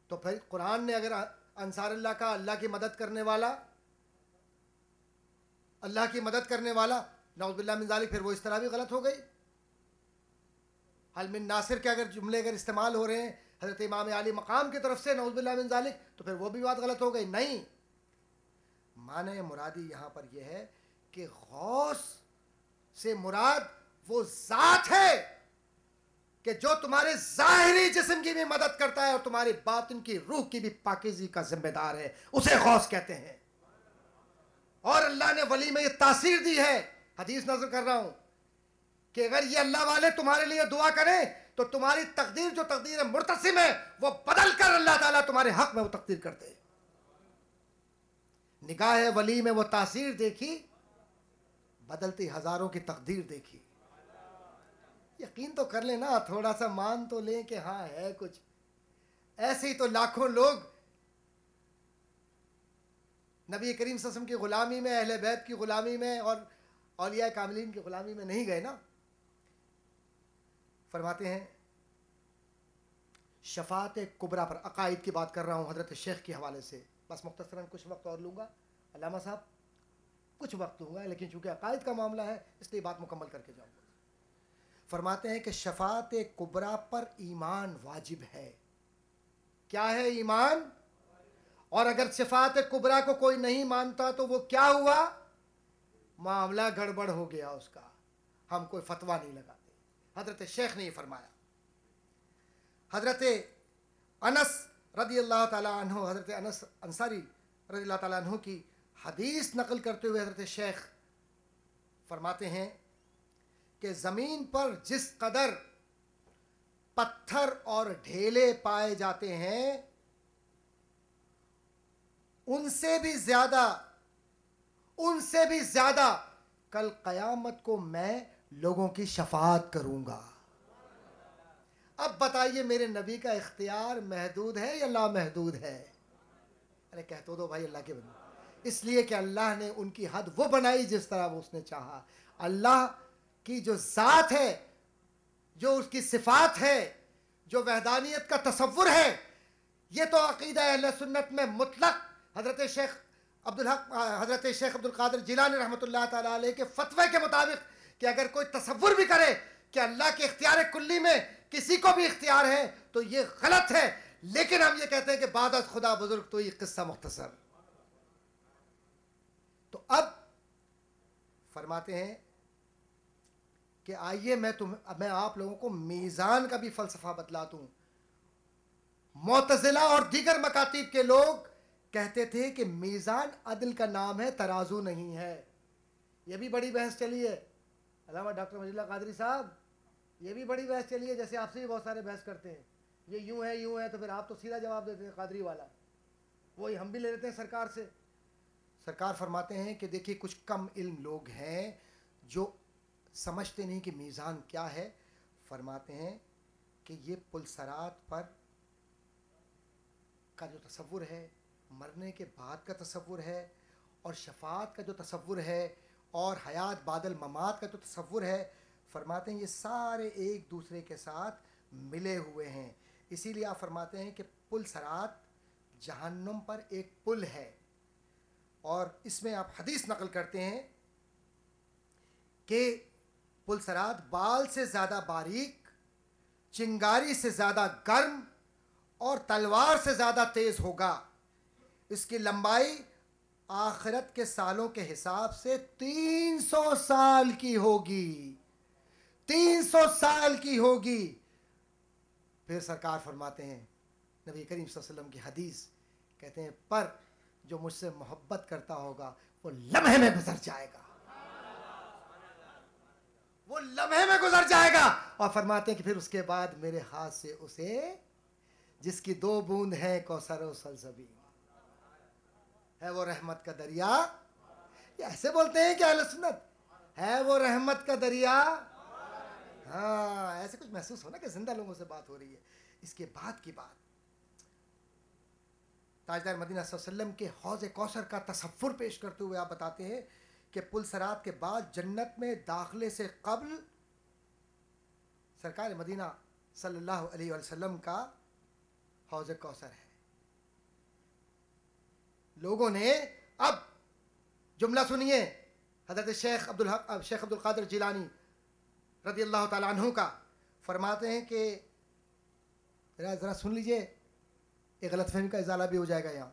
تو پھر قرآن نے اگر انصار اللہ کا، اللہ کی مدد کرنے والا، اللہ کی مدد کرنے والا، نعوذ باللہ من ذالک، پھر وہ اس طرح بھی غلط ہو گئی۔ حل من ناصر کے اگر جملے اگر استعمال ہو رہے ہیں حضرت امام علی مقام کی طرف سے، نعوذ باللہ من ذالک، تو پھر وہ بھی بات غلط ہو گئی۔ نہیں، معنی مرادی یہاں پر یہ ہے کہ غوث سے مراد وہ ذات ہے کہ جو تمہارے ظاہری جسم کی بھی مدد کرتا ہے اور تمہاری باطن کی روح کی بھی پاکیزی کا ذمہ دار ہے، اسے غوث کہتے ہیں۔ اور اللہ نے ولی میں یہ تاثیر دی ہے، حدیث نظر کر رہا ہوں، کہ اگر یہ اللہ والے تمہارے لیے دعا کریں تو تمہاری تقدیر جو تقدیر مرتسم ہے وہ بدل کر اللہ تعالیٰ تمہارے حق میں وہ تقدیر کر دے۔ نگاہ ولی میں وہ تاثیر دیکھی، بدلتی ہزاروں کی تقدیر دیکھی۔ یقین تو کر لیں نا، تھوڑا سا مان تو لیں کہ ہاں ہے کچھ۔ ایسے ہی تو لاکھوں لوگ نبی کریم صلی اللہ علیہ وسلم کی غلامی میں، اہل بیت کی غلامی میں اولیاء کاملین کی غلامی میں نہیں گئے نا. فرماتے ہیں شفاعت کبریٰ پر عقائد کی بات کر رہا ہوں حضرت شیخ کے حوالے سے, بس مختصراً کچھ وقت اور لوں گا علامہ صاحب, کچھ وقت دوں گا, لیکن چونکہ عقائد کا معاملہ ہے اس لیے بات مکمل کر کے جاؤں گا. فرماتے ہیں کہ شفاعت کبریٰ پر ایمان واجب ہے. کیا ہے ایمان؟ اور اگر شفاعت کبریٰ کو کوئی نہیں مانتا تو وہ کیا ہوا؟ معاملہ گڑبڑ ہو گیا اس کا, ہم کوئی فتویٰ نہیں لگاتے. حضرت شیخ نے یہ فرمایا. حضرت انس رضی اللہ تعالیٰ عنہ, حضرت انس انصاری رضی اللہ تعالیٰ عنہ کی حدیث نقل کرتے ہوئے حضرت شیخ فرماتے ہیں کہ زمین پر جس قدر پتھر اور ڈھیلے پائے جاتے ہیں ان سے بھی زیادہ کل قیامت کو میں لوگوں کی شفاعت کروں گا. اب بتائیے میرے نبی کا اختیار محدود ہے یا لامحدود ہے؟ ارے کہہ تو دو بھائی اللہ کے بندے. اس لیے کہ اللہ نے ان کی حد وہ بنائی جس طرح وہ اس نے چاہا. اللہ کی جو ذات ہے, جو اس کی صفات ہے, جو وحدانیت کا تصور ہے, یہ تو عقیدہ اہل سنت میں مطلق حضرت شیخ عبد القادر جیلانی رحمۃ اللہ تعالیٰ علیہ کے فتوے کے مطابق کہ اگر کوئی تصور بھی کرے کہ اللہ کے اختیار کلی میں کسی کو بھی اختیار ہے تو یہ غلط ہے. لیکن ہم یہ کہتے ہیں کہ بعد از خدا بزرگ تو یہ قصہ مختصر. تو اب فرماتے ہیں کہ آئیے میں آپ لوگوں کو میزان کا بھی فلسفہ بتلاتا ہوں. معتزلہ اور دیگر مکاتیب کے لوگ کہتے تھے کہ میزان عدل کا نام ہے, ترازو نہیں ہے. یہ بھی بڑی بحث چلی ہے. علامہ ڈاکٹر وحید اللہ قادری صاحب, یہ بھی بڑی بحث چلی ہے. جیسے آپ سے بھی بہت سارے بحث کرتے ہیں, یہ یوں ہے تو پھر آپ تو سیدھا جواب دیتے ہیں قادری والا, وہی ہم بھی لے لیتے ہیں سرکار سے. سرکار فرماتے ہیں کہ دیکھیے کچھ کم علم لوگ ہیں جو سمجھتے نہیں کہ میزان کیا ہے. فرماتے ہیں کہ یہ پلسرات پر کا جو تصور ہے, مرنے کے بعد کا تصور ہے, اور شفاعت کا جو تصور ہے, اور حیات بعد الممات کا جو تصور ہے, فرماتے ہیں یہ سارے ایک دوسرے کے ساتھ ملے ہوئے ہیں. اسی لیے آپ فرماتے ہیں کہ پل صراط جہنم پر ایک پل ہے, اور اس میں آپ حدیث نقل کرتے ہیں کہ پل صراط بال سے زیادہ باریک, چنگاری سے زیادہ گرم اور تلوار سے زیادہ تیز ہوگا. اس کی لمبائی آخرت کے سالوں کے حساب سے 300 سال کی ہوگی. 300 سال کی ہوگی. پھر سرکار فرماتے ہیں, نبی کریم صلی اللہ علیہ وسلم کی حدیث, کہتے ہیں پر جو مجھ سے محبت کرتا ہوگا وہ لمحے میں گزر جائے گا, وہ لمحے میں گزر جائے گا. اور فرماتے ہیں کہ پھر اس کے بعد میرے ہاتھ سے اسے جس کی 2 بوند ہے کوثر و سلسبیل ہے وہ رحمت کا دریا. یہ ایسے بولتے ہیں کہ اہل سنت ہے وہ رحمت کا دریا. ہاں ایسے کچھ محسوس ہونا کہ زندہ لوگوں سے بات ہو رہی ہے. اس کے بعد کی بات, تاجدار مدینہ صلی اللہ علیہ وسلم کے حوض کوثر کا تصور پیش کرتے ہوئے آپ بتاتے ہیں کہ پل صراط کے بعد جنت میں داخلے سے قبل سرکار مدینہ صلی اللہ علیہ وسلم کا حوض کوثر ہے. لوگوں نے اب جملہ سنیے حضرت شیخ عبد القادر جیلانی رضی اللہ تعالیٰ عنہ کا, فرماتے ہیں کہ ذرا سن لیجئے, ایک غلط فہمی کا ازالہ بھی ہو جائے گا. یہاں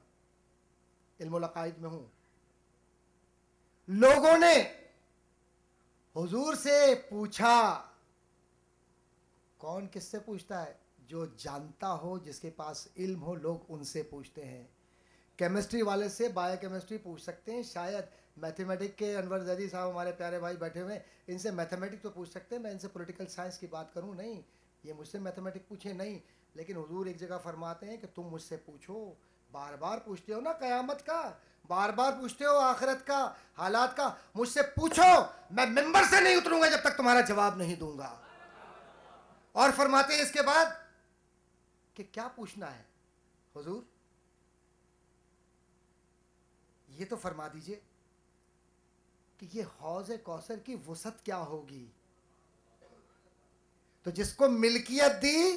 علم العقائد میں ہوں. لوگوں نے حضور سے پوچھا, کون کس سے پوچھتا ہے؟ جو جانتا ہو, جس کے پاس علم ہو, لوگ ان سے پوچھتے ہیں. کیمسٹری والے سے بایو کیمسٹری پوچھ سکتے ہیں, شاید میتھمیٹک کے انور زیدی صاحب ہمارے پیارے بھائی بیٹھے ہوئے, ان سے میتھمیٹک تو پوچھ سکتے ہیں. میں ان سے پولیٹیکل سائنس کی بات کروں نہیں, یہ مجھ سے میتھمیٹک پوچھیں نہیں. لیکن حضور ایک جگہ فرماتے ہیں کہ تم مجھ سے پوچھو, بار بار پوچھتے ہو نا قیامت کا, بار بار پوچھتے ہو آخرت کا, حالات کا, مجھ سے پوچھو, میں ممبر سے نہیں اتروں گا جب تک تمہارا جواب نہیں دوں گا. اور فرماتے ہیں اس کے بعد کہ کیا پوچھنا ہے حضور, یہ تو فرما دیجئے. کہ یہ حوض کوثر کی وسعت کیا ہوگی. تو جس کو ملکیت دی،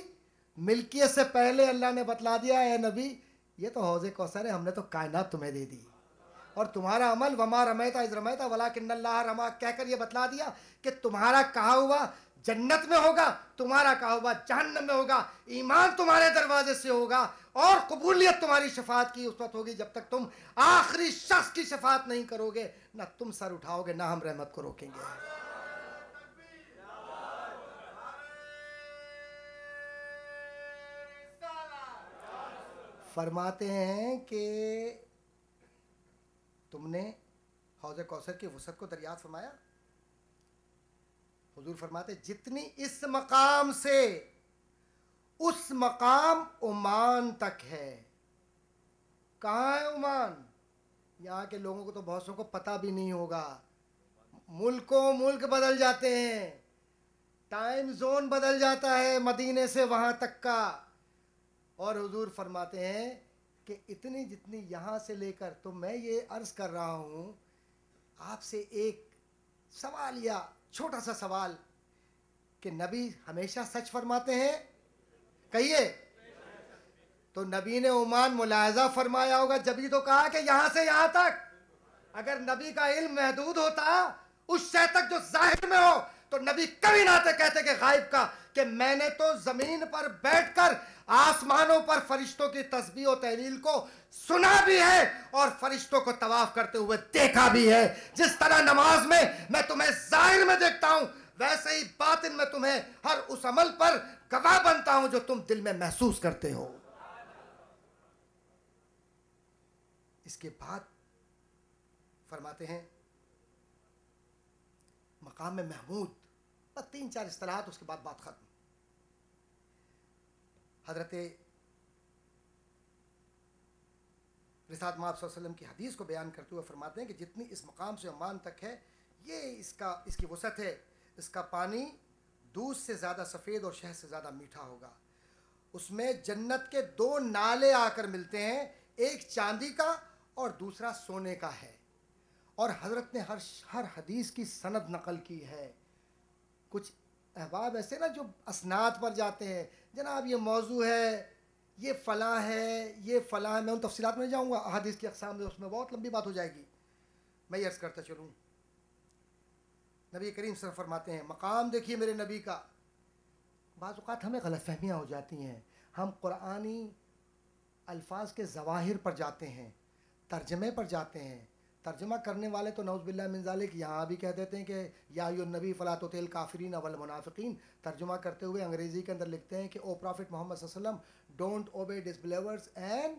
ملکیت سے پہلے اللہ نے بتلا دیا اے نبی یہ تو حوض کوثر ہے، ہم نے تو کائنات تمہیں دے دی، اور تمہارا عمل وما رمیت اذ رمیت ولکن اللہ رما کہہ کر یہ بتلا دیا کہ تمہارا کہا ہوا جنت میں ہوگا، تمہارا کہا ہوا جہنم میں ہوگا، ایمان تمہارے دروازے سے ہوگا، اور قبولیت تمہاری شفاعت کی اس وقت ہوگی جب تک تم آخری شخص کی شفاعت نہیں کرو گے، نہ تم سر اٹھاؤ گے نہ ہم رحمت کو روکیں گے. فرماتے ہیں کہ تم نے حوض کوثر کی وسعت کو دریافت فرمایا. حضور فرماتے جتنی اس مقام سے اس مقام عمان تک ہے. کہاں ہے عمان؟ یہاں کے لوگوں کو تو بہت سو کو پتہ بھی نہیں ہوگا. ملکوں ملک بدل جاتے ہیں، ٹائم زون بدل جاتا ہے مدینے سے وہاں تک کا. اور حضور فرماتے ہیں کہ اتنی جتنی یہاں سے لے کر، تو میں یہ عرض کر رہا ہوں آپ سے ایک سوال یا چھوٹا سا سوال کہ نبی ہمیشہ سچ فرماتے ہیں؟ کہیے. تو نبی نے عمان ملاحظہ فرمایا ہوگا جبھی تو کہا کہ یہاں سے یہاں تک. اگر نبی کا علم محدود ہوتا اس شے تک جو ظاہر میں ہو تو نبی کبھی نہ کہتے کہ غائب کا، کہ میں نے تو زمین پر بیٹھ کر آسمانوں پر فرشتوں کی تسبیح و تحلیل کو سنا بھی ہے اور فرشتوں کو طواف کرتے ہوئے دیکھا بھی ہے. جس طرح نماز میں تمہیں ظاہر میں دیکھتا ہوں، ویسے ہی باطن میں تمہیں ہر اس عمل پر گواہ بنتا ہوں جو تم دل میں محسوس کرتے ہو. اس کے بعد فرماتے ہیں مقام محمود، بس 3-4 اصطلاحات اس کے بعد بات ختم. حضرت رسالت مآب صلی اللہ علیہ وسلم کی حدیث کو بیان کرتے ہوئے فرماتے ہیں کہ جتنی اس مقام سے عمان تک ہے یہ اس کی وسعت ہے. اس کا پانی دودھ سے زیادہ سفید اور شہد سے زیادہ میٹھا ہوگا. اس میں جنت کے 2 نالے آ کر ملتے ہیں، ایک چاندی کا اور دوسرا سونے کا ہے. اور حضرت نے ہر حدیث کی سند نقل کی ہے. کچھ احباب ایسے نا جو اسناد پر جاتے ہیں، جناب یہ موضوع ہے، یہ فلاں ہے، یہ فلاں ہے. میں ان تفصیلات میں نہیں جاؤں گا، احادیث کی اقسام میں اس میں بہت لمبی بات ہو جائے گی. میں یہ عرض کرتا چلوں، نبی کریم صلی اللہ علیہ وسلم فرماتے ہیں مقام دیکھیے میرے نبی کا. بعض اوقات ہمیں غلط فہمیاں ہو جاتی ہیں، ہم قرآنی الفاظ کے ظواہر پر جاتے ہیں، ترجمے پر جاتے ہیں. ترجمہ کرنے والے تو نعوذ باللہ من ذالک یہاں بھی کہہ دیتے ہیں کہ یا ایھا النبی فلا تطع الکافرین والمنافقین. ترجمہ کرتے ہوئے انگریزی کے اندر لکھتے ہیں کہ او پرافٹ محمد صلی اللہ علیہ وسلم ڈونٹ اوبے ڈسبلیورز اینڈ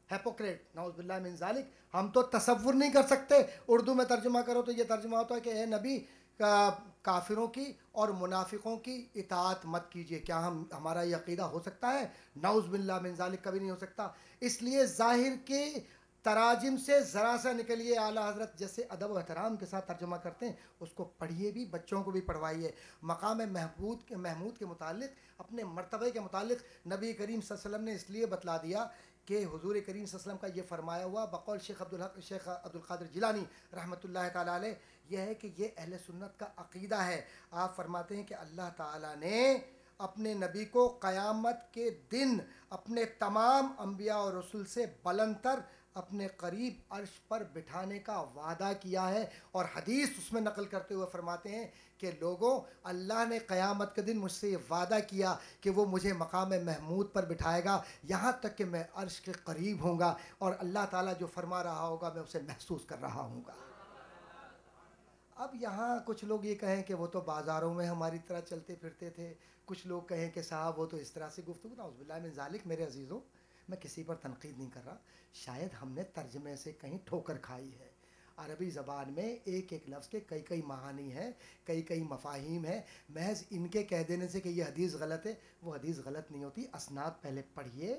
ہیپوکریٹ. نعوذ باللہ من ذالک. ہم تو تصور نہیں کر سکتے. اردو میں ترجمہ کرو تو یہ ترجمہ ہوتا ہے کہ اے نبی کافروں کی اور منافقوں کی اطاعت مت کیجیے. کیا ہمارا یہ عقیدہ ہو سکتا ہے؟ نعوذ باللہ من ذالک کبھی نہیں ہو سکتا. اس لیے ظاہر کی تراجم سے ذرا سا نکلیے. اعلیٰ حضرت جیسے ادب و احترام کے ساتھ ترجمہ کرتے ہیں اس کو پڑھیے بھی، بچوں کو بھی پڑھوائیے. مقام محمود کے متعلق، اپنے مرتبے کے متعلق نبی کریم صلی اللہ علیہ وسلم نے اس لیے بتلا دیا کہ حضور کریم صلی اللہ علیہ وسلم کا یہ فرمایا ہوا بقول شیخ عبد القادر جیلانی رحمۃ اللہ تعالیٰ علیہ یہ ہے کہ یہ اہل سنت کا عقیدہ ہے. آپ فرماتے ہیں کہ اللہ تعالیٰ نے اپنے نبی کو قیامت کے دن اپنے تمام انبیاء اور رسول سے بلندتر اپنے قریب عرش پر بٹھانے کا وعدہ کیا ہے. اور حدیث اس میں نقل کرتے ہوئے فرماتے ہیں کہ لوگوں، اللہ نے قیامت کے دن مجھ سے یہ وعدہ کیا کہ وہ مجھے مقام محمود پر بٹھائے گا یہاں تک کہ میں عرش کے قریب ہوں گا اور اللہ تعالیٰ جو فرما رہا ہوگا میں اسے محسوس کر رہا ہوں گا. اب یہاں کچھ لوگ یہ کہیں کہ وہ تو بازاروں میں ہماری طرح چلتے پھرتے تھے، کچھ لوگ کہیں کہ صاحب وہ تو اس طرح سے گفتگو. نعوذ باللہ من ذالک. میرے عزیزوں، میں کسی پر تنقید نہیں کر رہا، شاید ہم نے ترجمے سے کہیں ٹھوکر کھائی ہے. عربی زبان میں ایک ایک لفظ کے کئی معانی ہیں، کئی مفاہیم ہیں. محض ان کے کہہ دینے سے کہ یہ حدیث غلط ہے، وہ حدیث غلط نہیں ہوتی. اسناد پہلے پڑھیے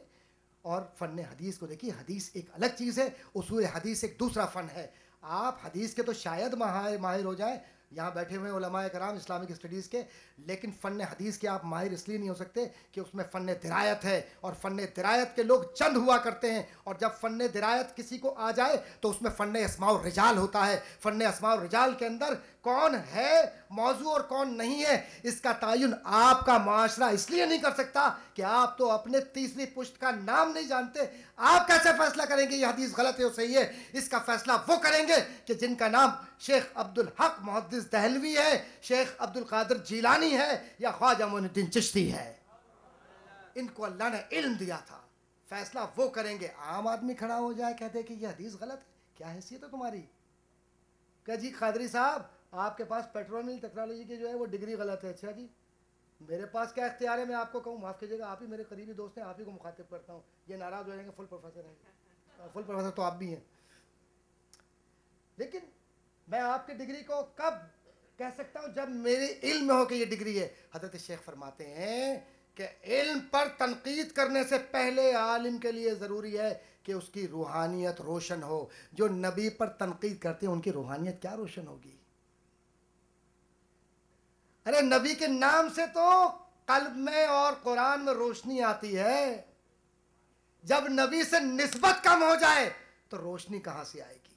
اور فن حدیث کو دیکھیے. حدیث ایک الگ چیز ہے، اصول حدیث ایک دوسرا فن ہے. آپ حدیث کے تو شاید ماہر ہو جائیں، یہاں بیٹھے ہوئے علماء کرام اسلامک اسٹڈیز کے، لیکن فن حدیث کے آپ ماہر اس لیے نہیں ہو سکتے کہ اس میں فن درایت ہے، اور فن درایت کے لوگ چند ہوا کرتے ہیں، اور جب فن درایت کسی کو آ جائے تو اس میں فن اسماء الرجال ہوتا ہے. فن اسماء الرجال کے اندر کون ہے موضوع اور کون نہیں ہے، اس کا تعین آپ کا معاشرہ اس لیے نہیں کر سکتا کہ آپ تو اپنے تیسری پشت کا نام نہیں جانتے. آپ کیسے فیصلہ کریں گے یہ حدیث غلط ہے اور صحیح ہے؟ اس کا فیصلہ وہ کریں گے کہ جن کا نام شیخ عبدالحق محدث دہلوی ہے، شیخ عبد القادر جیلانی ہے، یا خواجہ معین الدین چشتی ہے. ان کو اللہ نے علم دیا تھا، فیصلہ وہ کریں گے. عام آدمی کھڑا ہو جائے کہتے کہ یہ حدیث غلط ہے، کیا حیثیت ہے تمہاری؟ کہ جی قادری صاحب آپ کے پاس پیٹرونل ٹیکنالوجی کی جو ہے وہ ڈگری غلط ہے. اچھا جی میرے پاس کیا اختیار ہے میں آپ کو کہوں؟ معاف کیجیے گا، آپ ہی میرے قریبی دوست ہیں، آپ ہی کو مخاطب کرتا ہوں. یہ ناراض ہو جائیں گے، فل پروفیسر ہیں. فل پروفیسر تو آپ بھی ہیں، لیکن میں آپ کی ڈگری کو کب کہہ سکتا ہوں؟ جب میرے علم میں ہو کہ یہ ڈگری ہے. حضرت شیخ فرماتے ہیں کہ علم پر تنقید کرنے سے پہلے عالم کے لیے ضروری ہے کہ اس کی روحانیت روشن ہو. جو نبی پر تنقید کرتے ہیں ان کی روحانیت کیا روشن ہوگی؟ ارے نبی کے نام سے تو قلب میں اور قرآن میں روشنی آتی ہے. جب نبی سے نسبت کم ہو جائے تو روشنی کہاں سے آئے گی؟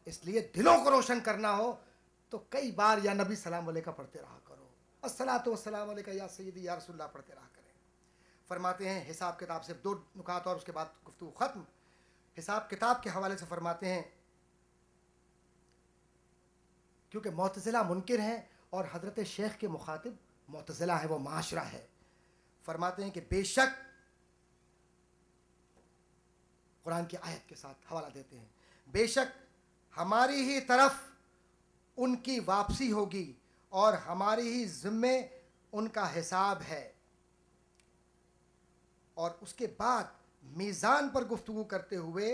اس لیے دلوں کو روشن کرنا ہو تو کئی بار یا نبی سلام علیکہ پڑھتے رہا کرو، الصلاۃ والسلام علیکہ یا سیدی یا رسول اللہ پڑھتے رہا کریں. فرماتے ہیں حساب کتاب سے 2 نکات اور اس کے بعد گفتگو ختم. حساب کتاب کے حوالے سے فرماتے ہیں کیونکہ معتزلہ منکر ہیں اور حضرت شیخ کے مخاطب معتزلہ ہے، وہ معاشرہ ہے. فرماتے ہیں کہ بے شک قرآن کی آیت کے ساتھ حوالہ دیتے ہیں، بے شک ہماری ہی طرف ان کی واپسی ہوگی اور ہماری ہی ذمے ان کا حساب ہے. اور اس کے بعد میزان پر گفتگو کرتے ہوئے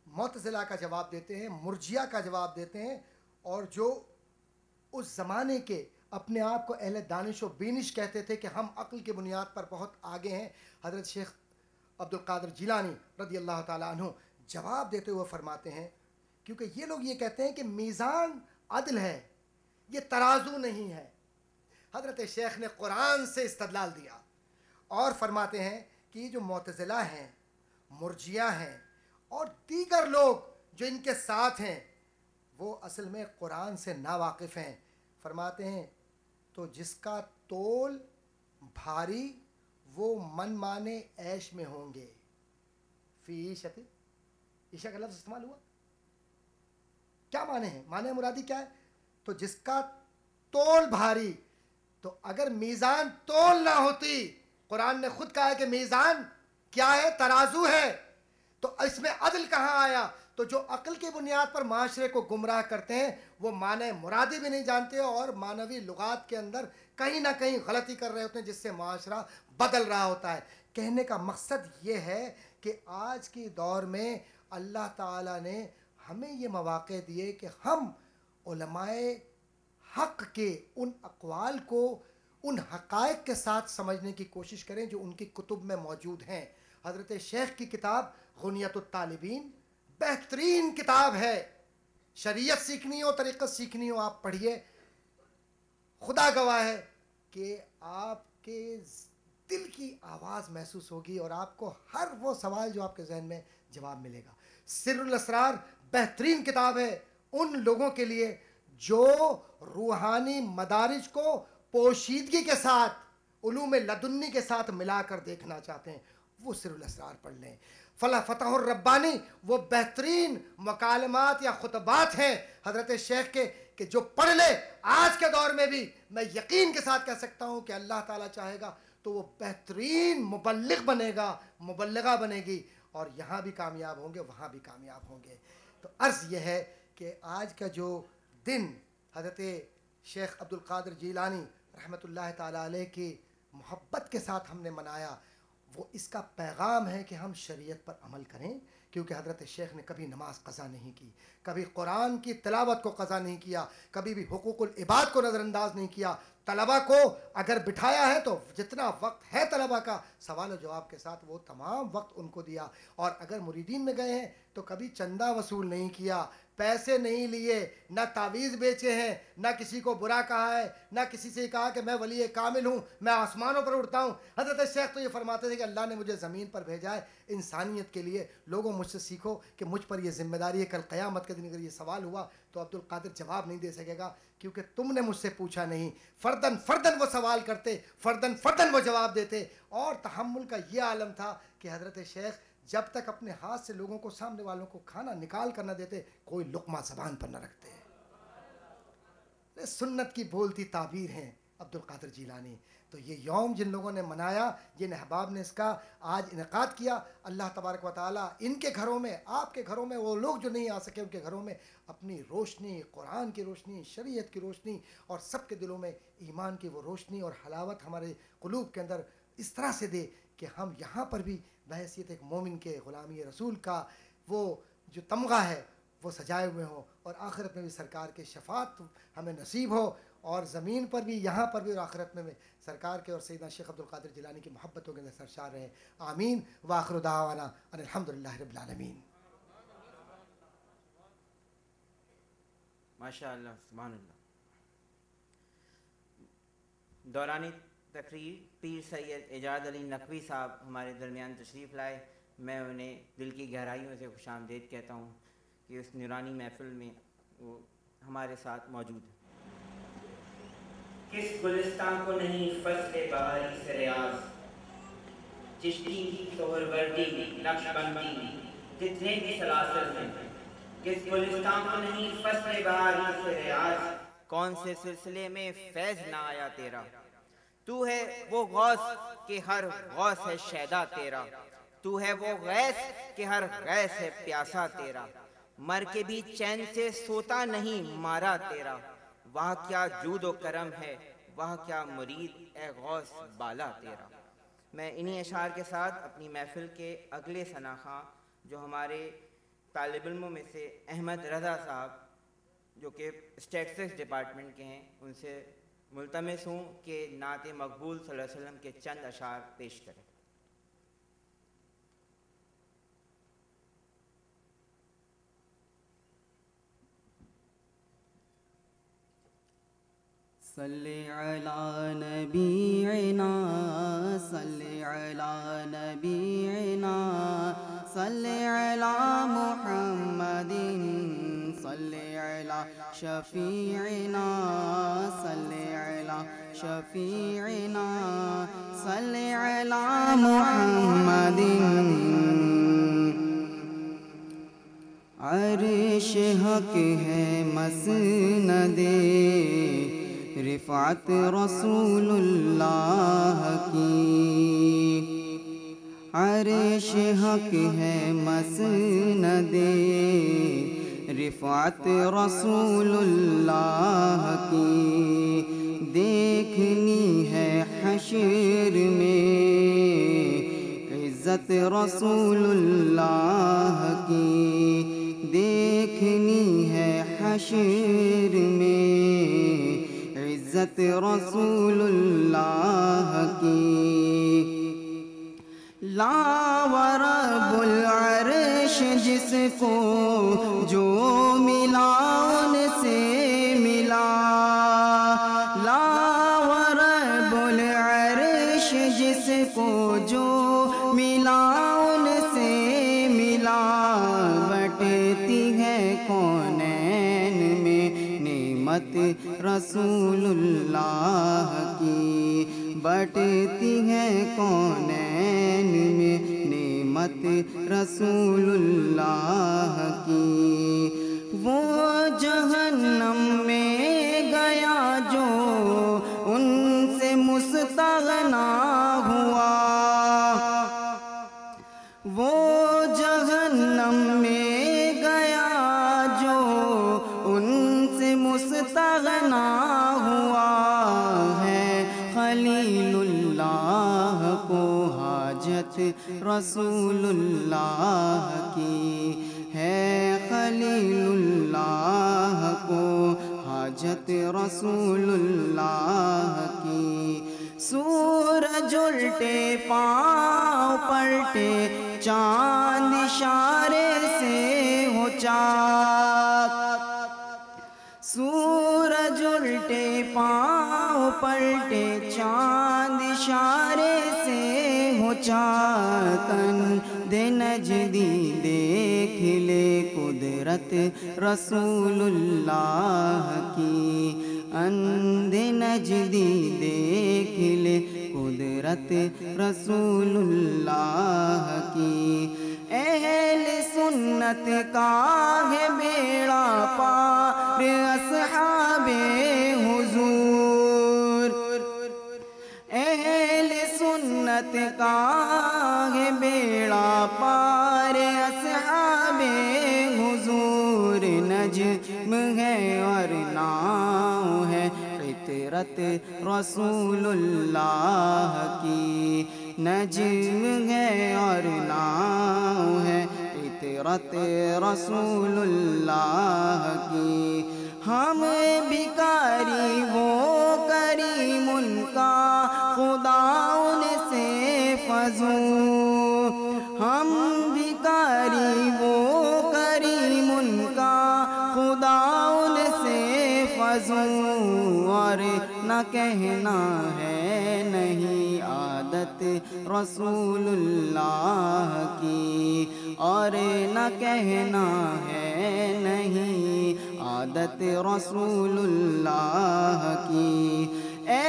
معتزلہ کا جواب دیتے ہیں، مرجیہ کا جواب دیتے ہیں، اور جو اس زمانے کے اپنے آپ کو اہل دانش و بینش کہتے تھے کہ ہم عقل کی بنیاد پر بہت آگے ہیں. حضرت شیخ عبد القادر جیلانی رضی اللہ تعالیٰ عنہ جواب دیتے ہوئے فرماتے ہیں کیونکہ یہ لوگ یہ کہتے ہیں کہ میزان عدل ہے، یہ ترازو نہیں ہے. حضرت شیخ نے قرآن سے استدلال دیا اور فرماتے ہیں کہ یہ جو معتزلہ ہیں، مرجیہ ہیں اور دیگر لوگ جو ان کے ساتھ ہیں وہ اصل میں قرآن سے ناواقف ہیں. فرماتے ہیں تو جس کا تول بھاری وہ من مانے عیش میں ہوں گے. فی عیشت، عیشہ کا لفظ استعمال ہوا، کیا معنی ہے؟ معنی مرادی کیا ہے؟ تو جس کا تول بھاری. تو اگر میزان تول نہ ہوتی، قرآن نے خود کہا ہے کہ میزان کیا ہے؟ ترازو ہے، تو اس میں عدل کہاں آیا؟ تو جو عقل کی بنیاد پر معاشرے کو گمراہ کرتے ہیں وہ معنی مرادی بھی نہیں جانتے اور معنوی لغات کے اندر کہیں نہ کہیں غلطی کر رہے ہوتے ہیں جس سے معاشرہ بدل رہا ہوتا ہے. کہنے کا مقصد یہ ہے کہ آج کی دور میں اللہ تعالیٰ نے ہمیں یہ مواقع دیے کہ ہم علماء حق کے ان اقوال کو ان حقائق کے ساتھ سمجھنے کی کوشش کریں جو ان کی کتب میں موجود ہیں. حضرت شیخ کی کتاب غنیۃ الطالبین بہترین کتاب ہے. شریعت سیکھنی ہو، طریقت سیکھنی ہو، آپ پڑھیے. خدا گواہ ہے کہ آپ کے دل کی آواز محسوس ہوگی اور آپ کو ہر وہ سوال جو آپ کے ذہن میں جواب ملے گا. سر الاسرار بہترین کتاب ہے ان لوگوں کے لیے جو روحانی مدارج کو پوشیدگی کے ساتھ، علوم لدنی کے ساتھ ملا کر دیکھنا چاہتے ہیں. وہ سر الاسرار پڑھ لیں. فلاح فتح الربانی وہ بہترین مکالمات یا خطبات ہیں حضرت شیخ کے کہ جو پڑھ لے آج کے دور میں بھی میں یقین کے ساتھ کہہ سکتا ہوں کہ اللہ تعالیٰ چاہے گا تو وہ بہترین مبلغ بنے گا، مبلغہ بنے گی، اور یہاں بھی کامیاب ہوں گے، وہاں بھی کامیاب ہوں گے. تو عرض یہ ہے کہ آج کا جو دن حضرت شیخ عبد القادر جیلانی رحمۃ اللہ تعالیٰ علیہ کی محبت کے ساتھ ہم نے منایا، وہ اس کا پیغام ہے کہ ہم شریعت پر عمل کریں. کیونکہ حضرت شیخ نے کبھی نماز قضا نہیں کی، کبھی قرآن کی تلاوت کو قضا نہیں کیا، کبھی بھی حقوق العباد کو نظر انداز نہیں کیا. طلبہ کو اگر بٹھایا ہے تو جتنا وقت ہے طلبہ کا سوال و جواب کے ساتھ وہ تمام وقت ان کو دیا، اور اگر مریدین میں گئے ہیں تو کبھی چندہ وصول نہیں کیا، پیسے نہیں لیے، نہ تعویذ بیچے ہیں، نہ کسی کو برا کہا ہے، نہ کسی سے کہا کہ میں ولی کامل ہوں، میں آسمانوں پر اڑتا ہوں۔ حضرت شیخ تو یہ فرماتے تھے کہ اللہ نے مجھے زمین پر بھیجا ہے انسانیت کے لیے، لوگوں مجھ سے سیکھو کہ مجھ پر یہ ذمہ داری ہے، کل قیامت کے دن اگر یہ سوال ہوا تو عبد القادر جواب نہیں دے سکے گا، کیونکہ تم نے مجھ سے پوچھا نہیں۔ فردن فردن وہ سوال کرتے، فردن فردن وہ جواب دیتے، اور تحمل کا یہ عالم تھا کہ حضرت شیخ جب تک اپنے ہاتھ سے لوگوں کو، سامنے والوں کو کھانا نکال کر نہ دیتے، کوئی لقمہ زبان پر نہ رکھتے۔ سنت کی بولتی تعبیر ہیں عبد القادر جیلانی۔ تو یہ یوم جن لوگوں نے منایا، جن احباب نے اس کا آج انعقاد کیا، اللہ تبارک و تعالیٰ ان کے گھروں میں، آپ کے گھروں میں، وہ لوگ جو نہیں آ سکے ان کے گھروں میں اپنی روشنی، قرآن کی روشنی، شریعت کی روشنی، اور سب کے دلوں میں ایمان کی وہ روشنی اور حلاوت ہمارے قلوب کے اندر اس طرح سے دے کہ ہم یہاں پر بھی بحیثیت ایک مومن کے، غلامی رسول کا وہ جو تمغہ ہے وہ سجائے ہوئے ہوں، اور آخرت میں بھی سرکار کے شفاعت ہمیں نصیب ہو، اور زمین پر بھی، یہاں پر بھی، اور آخرت میں سرکار کے اور سیدنا شیخ عبد القادر جیلانی کی محبتوں کے اندر سرشار رہے۔ آمین۔ وآخر دعوانا ان الحمدللہ رب العالمین۔ ماشاء اللہ، سبحان اللہ۔ دوران تقریر پیر سید اعجاز علی نقوی صاحب ہمارے درمیان تشریف لائے۔ میں انہیں دل کی گہرائیوں سے خوش آمدید کہتا ہوں کہ اس نورانی محفل میں وہ ہمارے ساتھ موجود ہیں۔ کس گلستان کو نہیں فصل بہاری سے ریاض، چشتی کی سہروردی نقش بندی جتنے بھی سلاسل ہیں، کس گلستان کو نہیں فصل بہاری سے ریاض، کون سے سلسلے میں فیض نہ آیا تیرا، تو ہے وہ غوث کہ ہر غوث ہے شیدا تیرا، تو ہے وہ غیث کہ ہر غیث ہے پیاسا تیرا، مر کے بھی چین سے سوتا نہیں مارا تیرا، واہ کیا جود و کرم ہے، واہ کیا مرید اے غوث بالا تیرا۔ میں انہی اشعار کے ساتھ اپنی محفل کے اگلے ثناخواں جو ہمارے طالب علموں میں سے احمد رضا صاحب جو کہ اسٹیٹسٹکس ڈپارٹمنٹ کے ہیں، ان سے ملتمس ہوں کہ نعت مقبول صلی اللہ علیہ وسلم کے چند اشعار پیش کریں۔ صلی علی نبینا، صلی علی نبینا، صلی علی محمد، صلی علی شفیعنا، صلی علی شفیعنا، صلی علی محمد۔ عرش حق ہے مسند رفعت رسول اللہ کی، عرش حق ہے مسند رفعت رسول اللہ کی، دیکھنی ہے حشر میں عزت رسول اللہ کی، دیکھنی ہے حشر میں عزت رسول اللہ کی۔ لا ورب العرش جس کو جو ملا ان سے ملا، لا ورب العرش جس کو جو ملا ان سے ملا، بٹتی ہے کونین میں نعمت رسول اللہ کی، بٹتی ہے کونین میں نعمت رسول اللہ کی۔ وہ جہنم میں گیا جو ان سے مستغنا ہوا، وہ جہنم میں گیا جو ان سے مستغنا ہوا، ہے خلیل اللہ کو حاجت رسول اللہ کی، ہے خلیل اللہ کو حاجت رسول اللہ کی۔ سورج الٹے پاؤں پلٹے چاند اشارے سے ہو چاک، سورج الٹے پاؤں پلٹے چاند اشارے سے ہو چاکن دے نجدی دیکھ لے قدرت رسول اللہ کی اندھ نجدی دیکھ لے قدرت رسول اللہ کی اہل سنت کا ہے بیڑا پار اصحاب حضور اہل سنت کا ہے بیڑا پار اصحاب حضور نجم ہے اور ناؤ ہے فطرت رسول اللہ کی نجم ہے اور ناؤ ہے فطرت رسول اللہ کی ہم بھکاری وہ کریم ان کا خدا ان سے فضول ہم بھکاری وہ کریم ان کا خدا ان سے فضول اور نہ کہنا ہے نہیں عادت رسول اللہ کی اور نہ کہنا ہے نہیں عادت رسول اللہ کی اے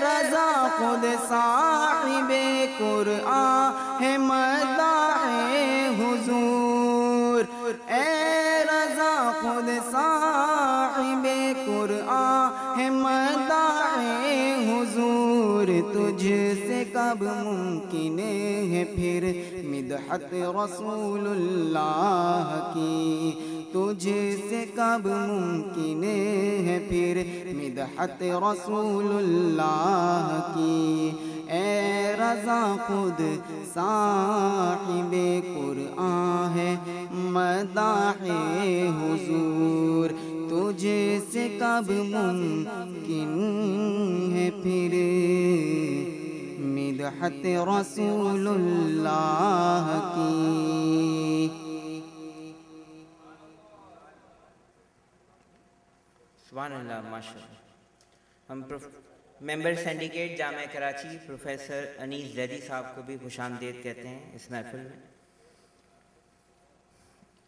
رضا خود صاحب قرآن ہے مداح حضور اے رضا خود صاحب قرآن ہے مداح حضور تجھ سے کب ممکن ہے پھر مدحت رسول اللہ کی تجھ سے کب ممکن ہے پھر مدحت رسول اللہ کی اے رضا خود صاحب قرآن ہے مداح حضور تجھ سے کب ممکن ہے پھر مدحت رسول اللہ کی سبحان اللہ ماشاء اللہ. ہم ممبر سینڈیکیٹ جامعہ کراچی پروفیسر انیس زیدی صاحب کو بھی خوش آمدید کہتے ہیں اس محفل میں.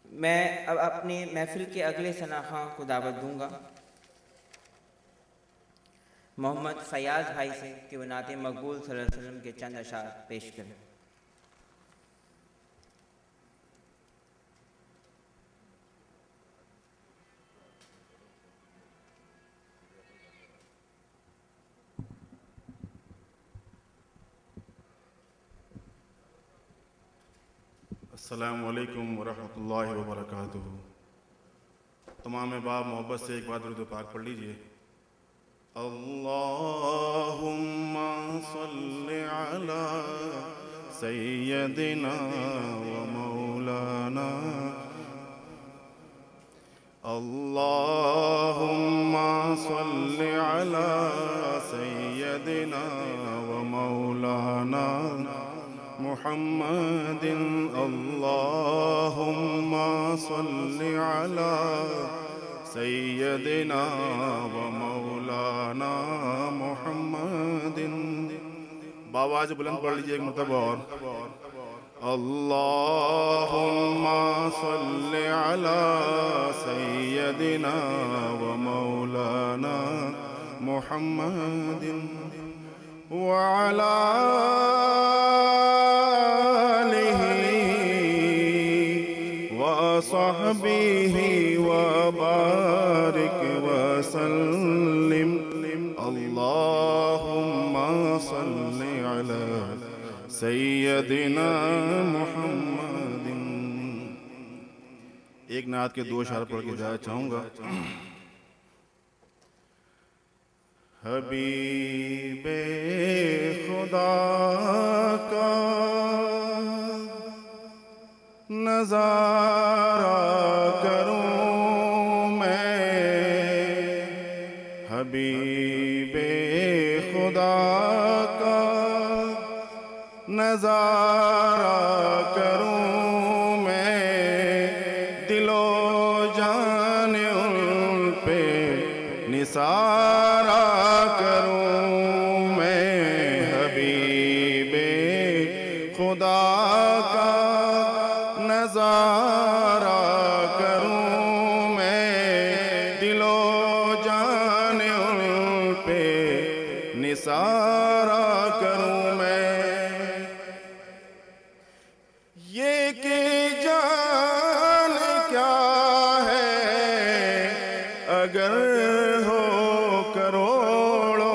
میں اب اپنے محفل کے اگلے ثناخواں کو دعوت دوں گا محمد فیاض بھائی سے کہ وہ نعت مقبول صلی اللہ علیہ وسلم کے چند اشعار پیش کریں. السلام علیکم ورحمۃ اللہ وبرکاتہ. تمام احباب محبت سے ایک بار درود پاک پڑھ لیجئے. اللہم صل علی سیدنا و مولانا اللہم صل علی سیدنا و مولانا محمد اللہم صل علی سیدنا و مولانا محمد. باواز بلند پڑھ لیجئے ایک مرتبہ اور. اللہم صل علی سیدنا و مولانا محمد وعلی وصحبه وبارك وسلم. اللهم صل على سيدنا محمد. ایک نعت کے دو اشعار پڑھ کے جانا چاہوں گا. حبیب خدا کا نظارہ کروں میں حبیب خدا کا نظارہ کروں میں دل و جان ان پہ نثارا کروں میں حبیب خدا کا نظارہ کروں میں دل و جان ان پہ نثارا کروں میں یہ کہ جان کیا ہے اگر ہو کروڑوں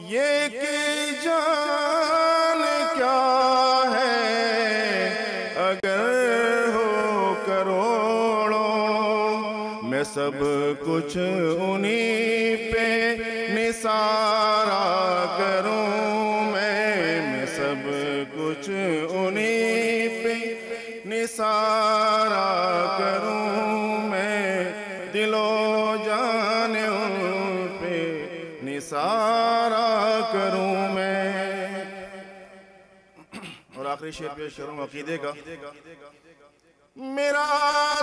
یہ کہ جان کیا ہے اگر ہو کروڑوں میں سب کچھ انہی پہ نثارا کروں میں سب کچھ انہی پہ نثارا کروں میں دل و جان ان پہ نثارا کروں میں اور آخری شعر پیش کروں عقیدے کا میرا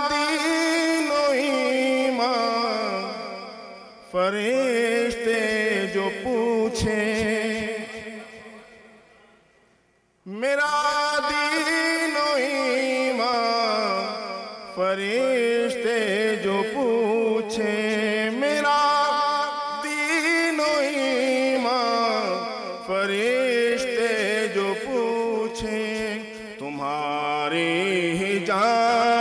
دین و ایمان فرشتے جو پوچھیں میرا دین و ایمان فرشتے جو پوچھیں میرا دین و ایمان فرشتے جو پوچھیں تمہاری ہی جان